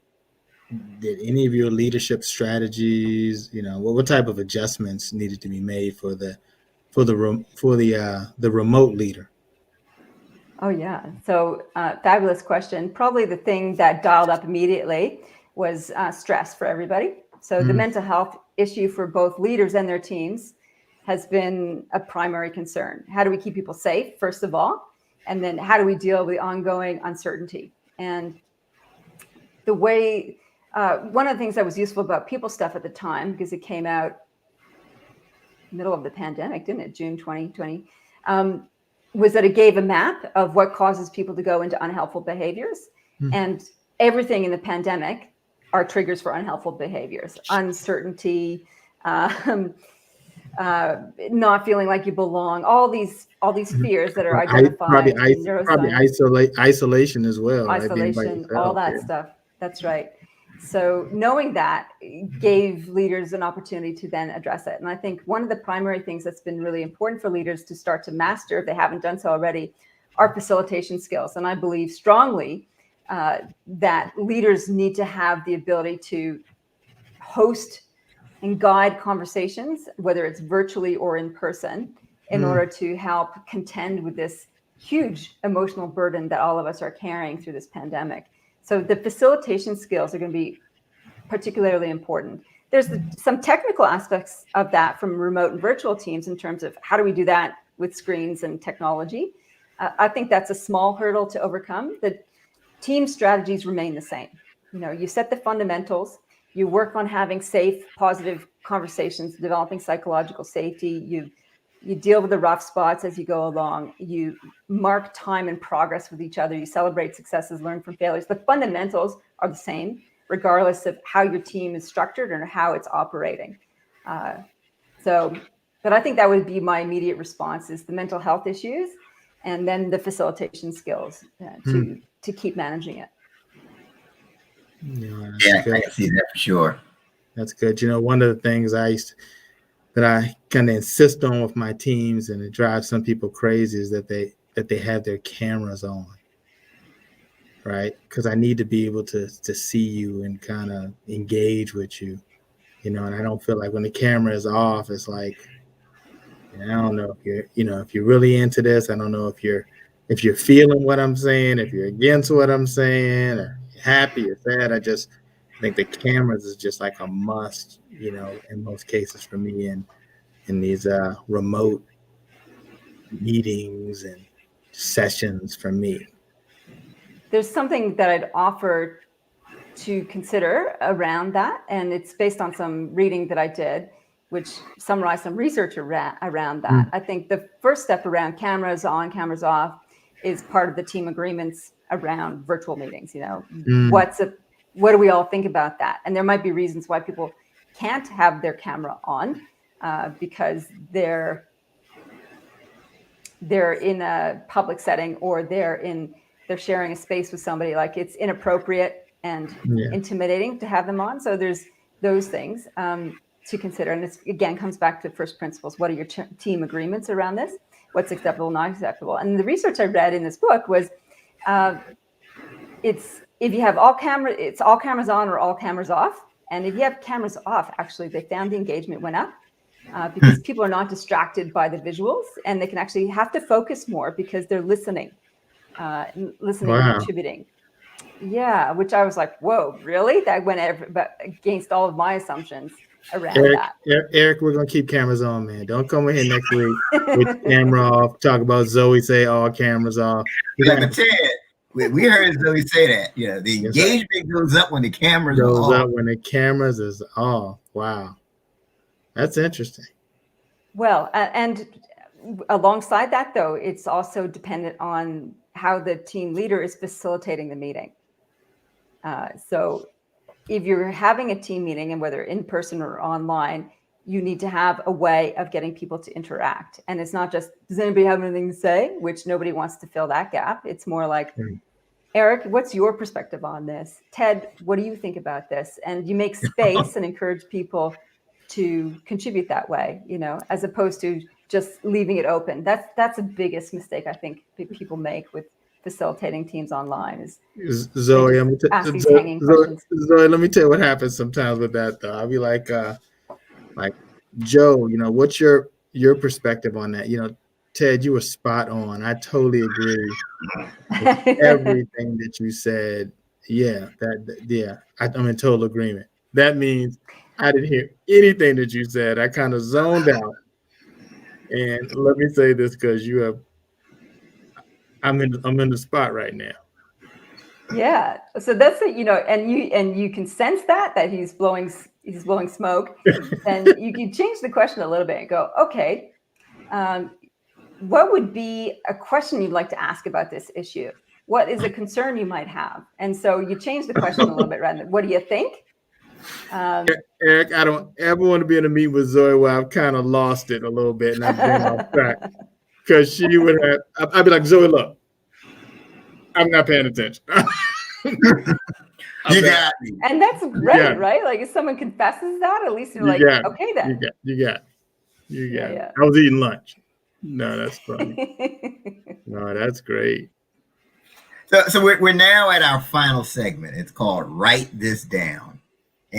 B: did any of your leadership strategies, what type of adjustments needed to be made for the remote leader?
C: Oh, yeah. So fabulous question. Probably the thing that dialed up immediately was stress for everybody. So the mental health issue for both leaders and their teams has been a primary concern. How do we keep people safe, first of all? And then how do we deal with the ongoing uncertainty? And the way, one of the things that was useful about People Stuff at the time, because it came out middle of the pandemic, didn't it? June 2020. Was that it gave a map of what causes people to go into unhelpful behaviors. And everything in the pandemic are triggers for unhelpful behaviors: uncertainty, not feeling like you belong, all these fears that are identified in neuroscience.
B: Probably isolation as well.
C: Isolation,
B: right?
C: all that stuff. That's right. So knowing that gave leaders an opportunity to then address it. And I think one of the primary things that's been really important for leaders to start to master, if they haven't done so already, are facilitation skills. And I believe strongly that leaders need to have the ability to host and guide conversations, whether it's virtually or in person, in order to help contend with this huge emotional burden that all of us are carrying through this pandemic. So the facilitation skills are going to be particularly important. There's some technical aspects of that from remote and virtual teams in terms of how do we do that with screens and technology. I think that's a small hurdle to overcome. The team strategies remain the same. You set the fundamentals, you work on having safe, positive conversations, developing psychological safety, you deal with the rough spots as you go along. You mark time and progress with each other. You celebrate successes, learn from failures. The fundamentals are the same, regardless of how your team is structured or how it's operating. But I think that would be my immediate response: is the mental health issues, and then the facilitation skills to keep managing it.
A: Yeah, I can see that for sure.
B: That's good. One of the things that I kind of insist on with my teams, and it drives some people crazy, is that they have their cameras on, right? Because I need to be able to see you and kind of engage with you, and I don't feel like when the camera is off, it's like, I don't know if you're really into this. I don't know if you're feeling what I'm saying, if you're against what I'm saying, or happy or sad. I think the cameras is just like a must, in most cases for me in these remote meetings and sessions for me.
C: There's something that I'd offer to consider around that, and it's based on some reading that I did, which summarized some research around that. I think the first step around cameras on, cameras off is part of the team agreements around virtual meetings. What do we all think about that? And there might be reasons why people can't have their camera on because they're in a public setting, or they're sharing a space with somebody, like it's inappropriate and intimidating to have them on. So there's those things to consider. And this again comes back to first principles. What are your team agreements around this? What's acceptable, not acceptable? And the research I read in this book was it's if you have it's all cameras on or all cameras off. And if you have cameras off, actually, they found the engagement went up because people are not distracted by the visuals, and they can actually have to focus more because they're listening and contributing. Yeah, which I was like, whoa, really? That went against all of my assumptions around that.
B: Eric, we're going to keep cameras on, man. Don't come in here next week with camera off, talk about Zoe say all cameras off.
A: But Ted, we heard Zoe say that. Yeah, the engagement goes up when the cameras are off.
B: When the cameras is off. Wow. That's interesting.
C: Well, and alongside that, though, it's also dependent on how the team leader is facilitating the meeting. So if you're having a team meeting, and whether in person or online, you need to have a way of getting people to interact. And it's not just, does anybody have anything to say? Which nobody wants to fill that gap. It's more like, Eric, what's your perspective on this? Ted, what do you think about this? And you make space and encourage people to contribute that way, as opposed to just leaving it open. That's the biggest mistake I think people make with facilitating teams online is
B: Zoe,
C: ask these hanging questions.
B: Zoe, let me tell you what happens sometimes with that, though. I'll be like Joe, what's your perspective on that? Ted, you were spot on. I totally agree with everything that you said. Yeah, I'm in total agreement. That means I didn't hear anything that you said. I kind of zoned out. And let me say this, because I'm in the spot right now.
C: Yeah. So that's it, and you can sense that he's blowing smoke. And you can change the question a little bit and go, okay, what would be a question you'd like to ask about this issue? What is a concern you might have? And so you change the question a little bit rather than, what do you think?
B: Eric, I don't ever want to be in a meeting with Zoe where I've kind of lost it a little bit and I've been off track. Because she would have, I'd be like, Zoe, look, I'm not paying attention.
A: You got me.
C: And that's great, right? Like if someone confesses that, at least you're like, okay, then.
B: You got it. I was eating lunch. No, that's funny. No, that's great.
A: So we're now at our final segment. It's called Write This Down.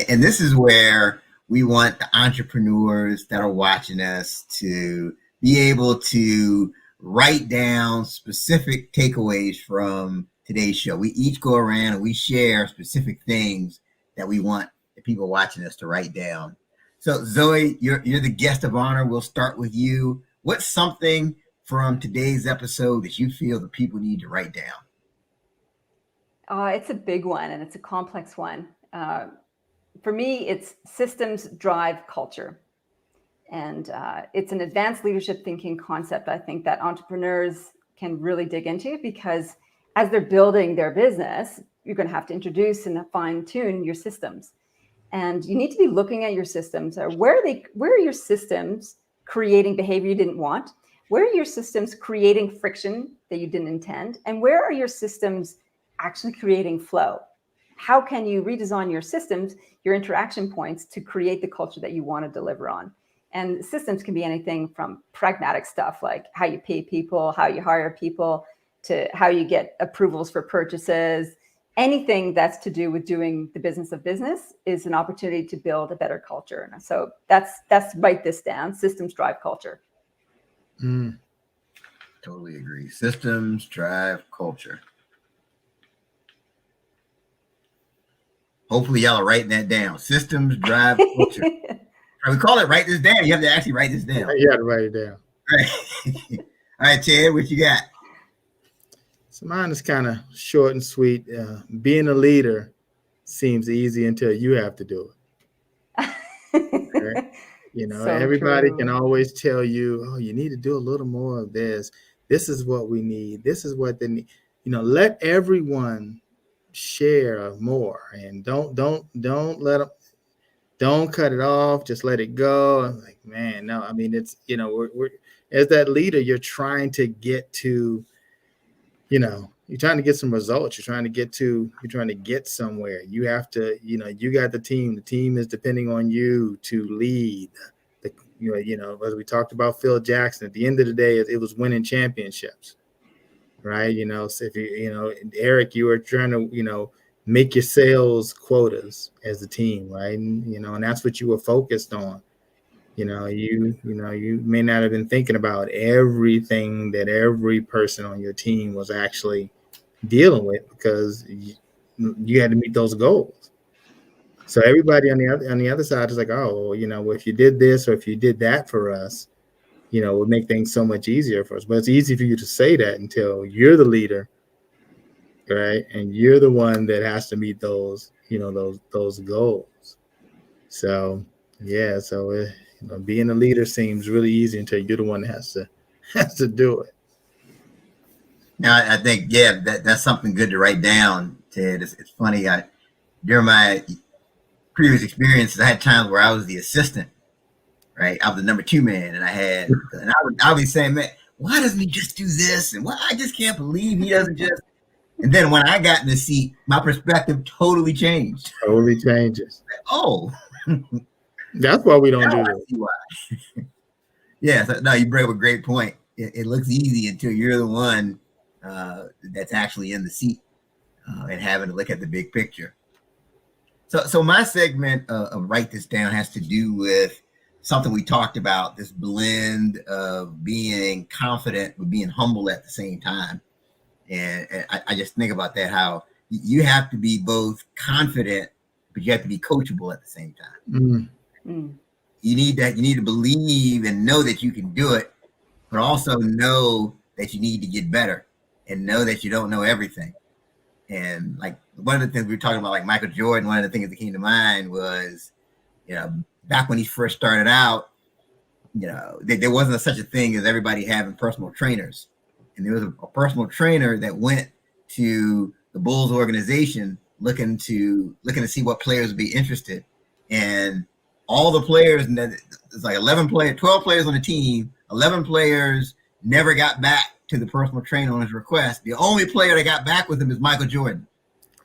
A: And this is where we want the entrepreneurs that are watching us to be able to write down specific takeaways from today's show. We each go around and we share specific things that we want the people watching us to write down. So Zoe, you're the guest of honor. We'll start with you. What's something from today's episode that you feel the people need to write down?
C: It's a big one and it's a complex one. For me, it's systems drive culture. And it's an advanced leadership thinking concept, I think, that entrepreneurs can really dig into, because as they're building their business, you're going to have to introduce and fine tune your systems. And you need to be looking at your systems. Where are your systems creating behavior you didn't want? Where are your systems creating friction that you didn't intend? And where are your systems actually creating flow? How can you redesign your systems, your interaction points, to create the culture that you want to deliver on? And systems can be anything from pragmatic stuff like how you pay people, how you hire people, to how you get approvals for purchases. Anything that's to do with doing the business of business is an opportunity to build a better culture. And so that's write this down. Systems drive culture.
A: Totally agree. Systems drive culture. Hopefully y'all are writing that down. Systems drive culture. We call it write this down. You have to actually write this down.
B: You have to write it down.
A: Right. All right, Ted, what you got?
B: So mine is kind of short and sweet. Being a leader seems easy until you have to do it. Right? So everybody true. Can always tell you, oh, you need to do a little more of this. This is what we need. This is what they need. Let everyone share more, and don't let them. Don't cut it off. Just let it go. I'm like, man, no. I mean, it's we're as that leader, you're trying to get to, you're trying to get some results. You're trying to get somewhere. You have to, you got the team. The team is depending on you to lead. As we talked about Phil Jackson, at the end of the day, it was winning championships, right? So if Eric, you were trying to, make your sales quotas as a team, right? And that's what you were focused on. You may not have been thinking about everything that every person on your team was actually dealing with, because you had to meet those goals. So everybody on the other side is like, oh, well, if you did this or if you did that for us, it would make things so much easier for us. But it's easy for you to say that until you're the leader, right? And you're the one that has to meet those, those goals. So, yeah. So, being a leader seems really easy until you're the one that has to do it.
A: Now, I think, that's something good to write down, Ted. It's funny. During my previous experiences, I had times where I was the assistant, right? I was the number 2 man, and I would be saying, man, why doesn't he just do this? And I just can't believe he doesn't just. And then when I got in the seat, my perspective totally changed.
B: Totally changes.
A: Oh.
B: That's why we don't do that.
A: Yeah. So, no, you bring up a great point. It looks easy until you're the one that's actually in the seat and having to look at the big picture. So my segment of Write This Down has to do with something we talked about, this blend of being confident but being humble at the same time. And I just think about that, how you have to be both confident, but you have to be coachable at the same time. You need to believe and know that you can do it, but also know that you need to get better and know that you don't know everything. And like one of the things we were talking about, like Michael Jordan, one of the things that came to mind was, back when he first started out, there wasn't such a thing as everybody having personal trainers. And there was a personal trainer that went to the Bulls organization looking to see what players would be interested. And all the players, and it's like 12 players on the team, 11 players never got back to the personal trainer on his request. The only player that got back with him is Michael Jordan.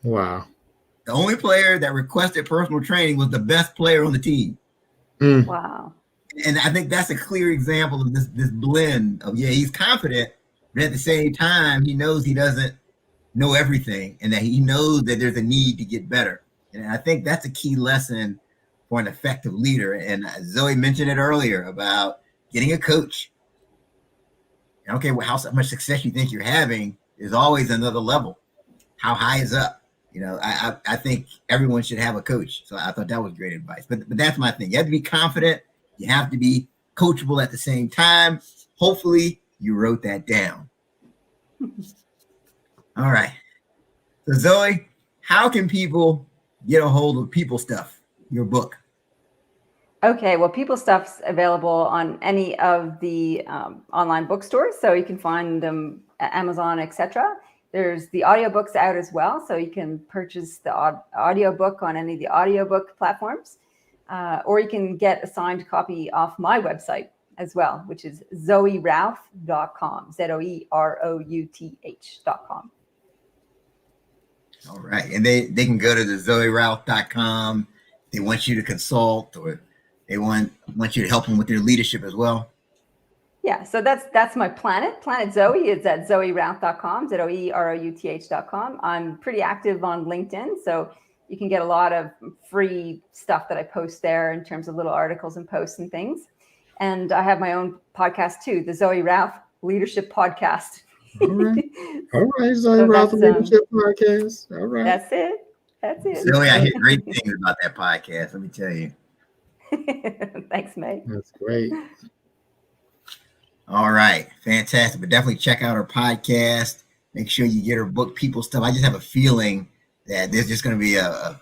B: Wow.
A: The only player that requested personal training was the best player on the team.
C: Wow.
A: And I think that's a clear example of this blend of, he's confident, but at the same time, he knows he doesn't know everything and that he knows that there's a need to get better. And I think that's a key lesson for an effective leader. And Zoe mentioned it earlier about getting a coach. And okay, well, how much success you think you're having is always another level. How high is up? I think everyone should have a coach. So I thought that was great advice. But that's my thing. You have to be confident. You have to be coachable at the same time. Hopefully you wrote that down. All right. So Zoe, how can people get a hold of People Stuff, your book?
C: Okay, well, People Stuff's available on any of the online bookstores, so you can find them at Amazon, etc. There's the audiobooks out as well, so you can purchase the audiobook on any of the audiobook platforms, or you can get a signed copy off my website as well, which is zoerouth.com, ZOEROUTH.com.
A: All right, and they can go to the zoerouth.com. They want you to consult, or they want you to help them with their leadership as well.
C: Yeah, so that's my Planet Zoe is at zoerouth.com, ZOEROUTH.com. I'm pretty active on LinkedIn, so you can get a lot of free stuff that I post there in terms of little articles and posts and things. And I have my own podcast too, the Zoe Routh Leadership Podcast.
B: All right, Zoe Routh Leadership Podcast. All right.
C: That's it.
A: Zoe, I hear great things about that podcast, let me tell you.
C: Thanks, May.
B: That's great.
A: All right, fantastic. But definitely check out her podcast. Make sure you get her book, People Stuff. I just have a feeling that there's just going to be a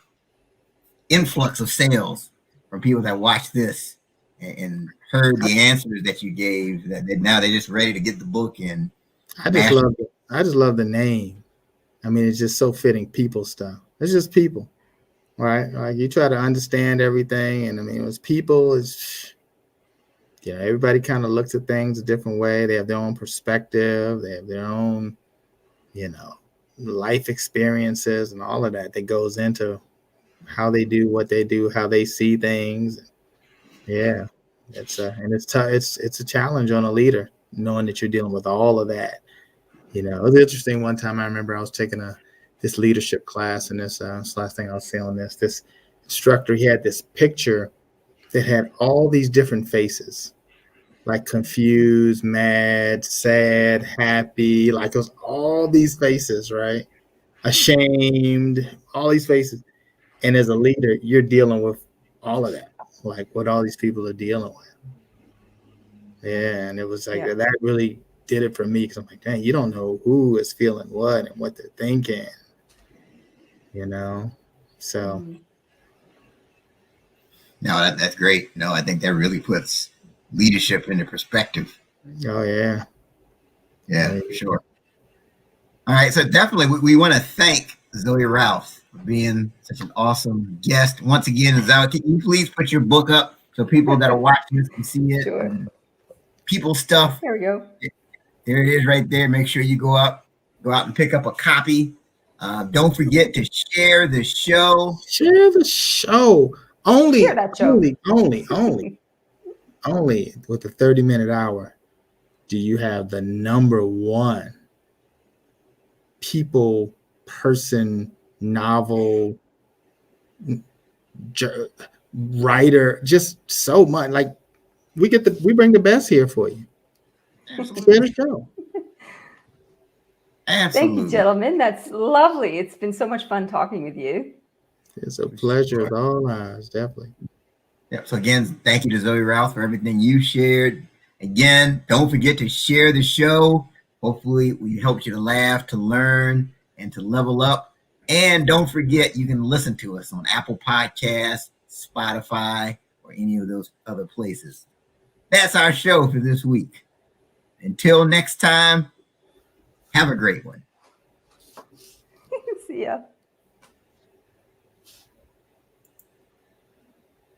A: influx of sales from people that watch this and heard the answers that you gave. That now they're just ready to get the book in.
B: I just love the name. I mean, it's just so fitting. People Stuff. It's just people, right? Like you try to understand everything, and I mean, it was people. Everybody kind of looks at things a different way. They have their own perspective. They have their own, life experiences and all of that goes into how they do what they do, how they see things. Yeah, it's a challenge on a leader, knowing that you're dealing with all of that. It was interesting. One time I remember I was taking this leadership class, and this last thing I was saying on this instructor, he had this picture that had all these different faces, like confused, mad, sad, happy, like it was all these faces, right? Ashamed, all these faces. And as a leader, you're dealing with all of that, like what all these people are dealing with. Yeah, and it was like that really did it for me, because I'm like, dang, you don't know who is feeling what and what they're thinking, so.
A: No, that's great. No, I think that really puts leadership into perspective.
B: Oh, yeah.
A: Yeah, for sure. All right. So definitely we want to thank Zoe Routh for being such an awesome guest. Once again, Zoe, can you please put your book up so people that are watching this can see it?
C: Sure.
A: People Stuff.
C: There we go.
A: There it is right there. Make sure you go out and pick up a copy. Don't forget to share the show.
B: Share the show. Only with the 30-minute hour do you have the number one people, person, novel, writer, just so much. Like we bring the best here for you.
A: Absolutely.
B: Share the show.
A: Absolutely.
C: Thank you, gentlemen. That's lovely. It's been so much fun talking with you.
B: It's a pleasure of all ours, definitely.
A: Yep. So again, thank you to Zoe Routh for everything you shared. Again, don't forget to share the show. Hopefully we helped you to laugh, to learn, and to level up. And don't forget, you can listen to us on Apple Podcasts, Spotify, or any of those other places. That's our show for this week. Until next time, have a great one.
C: See ya.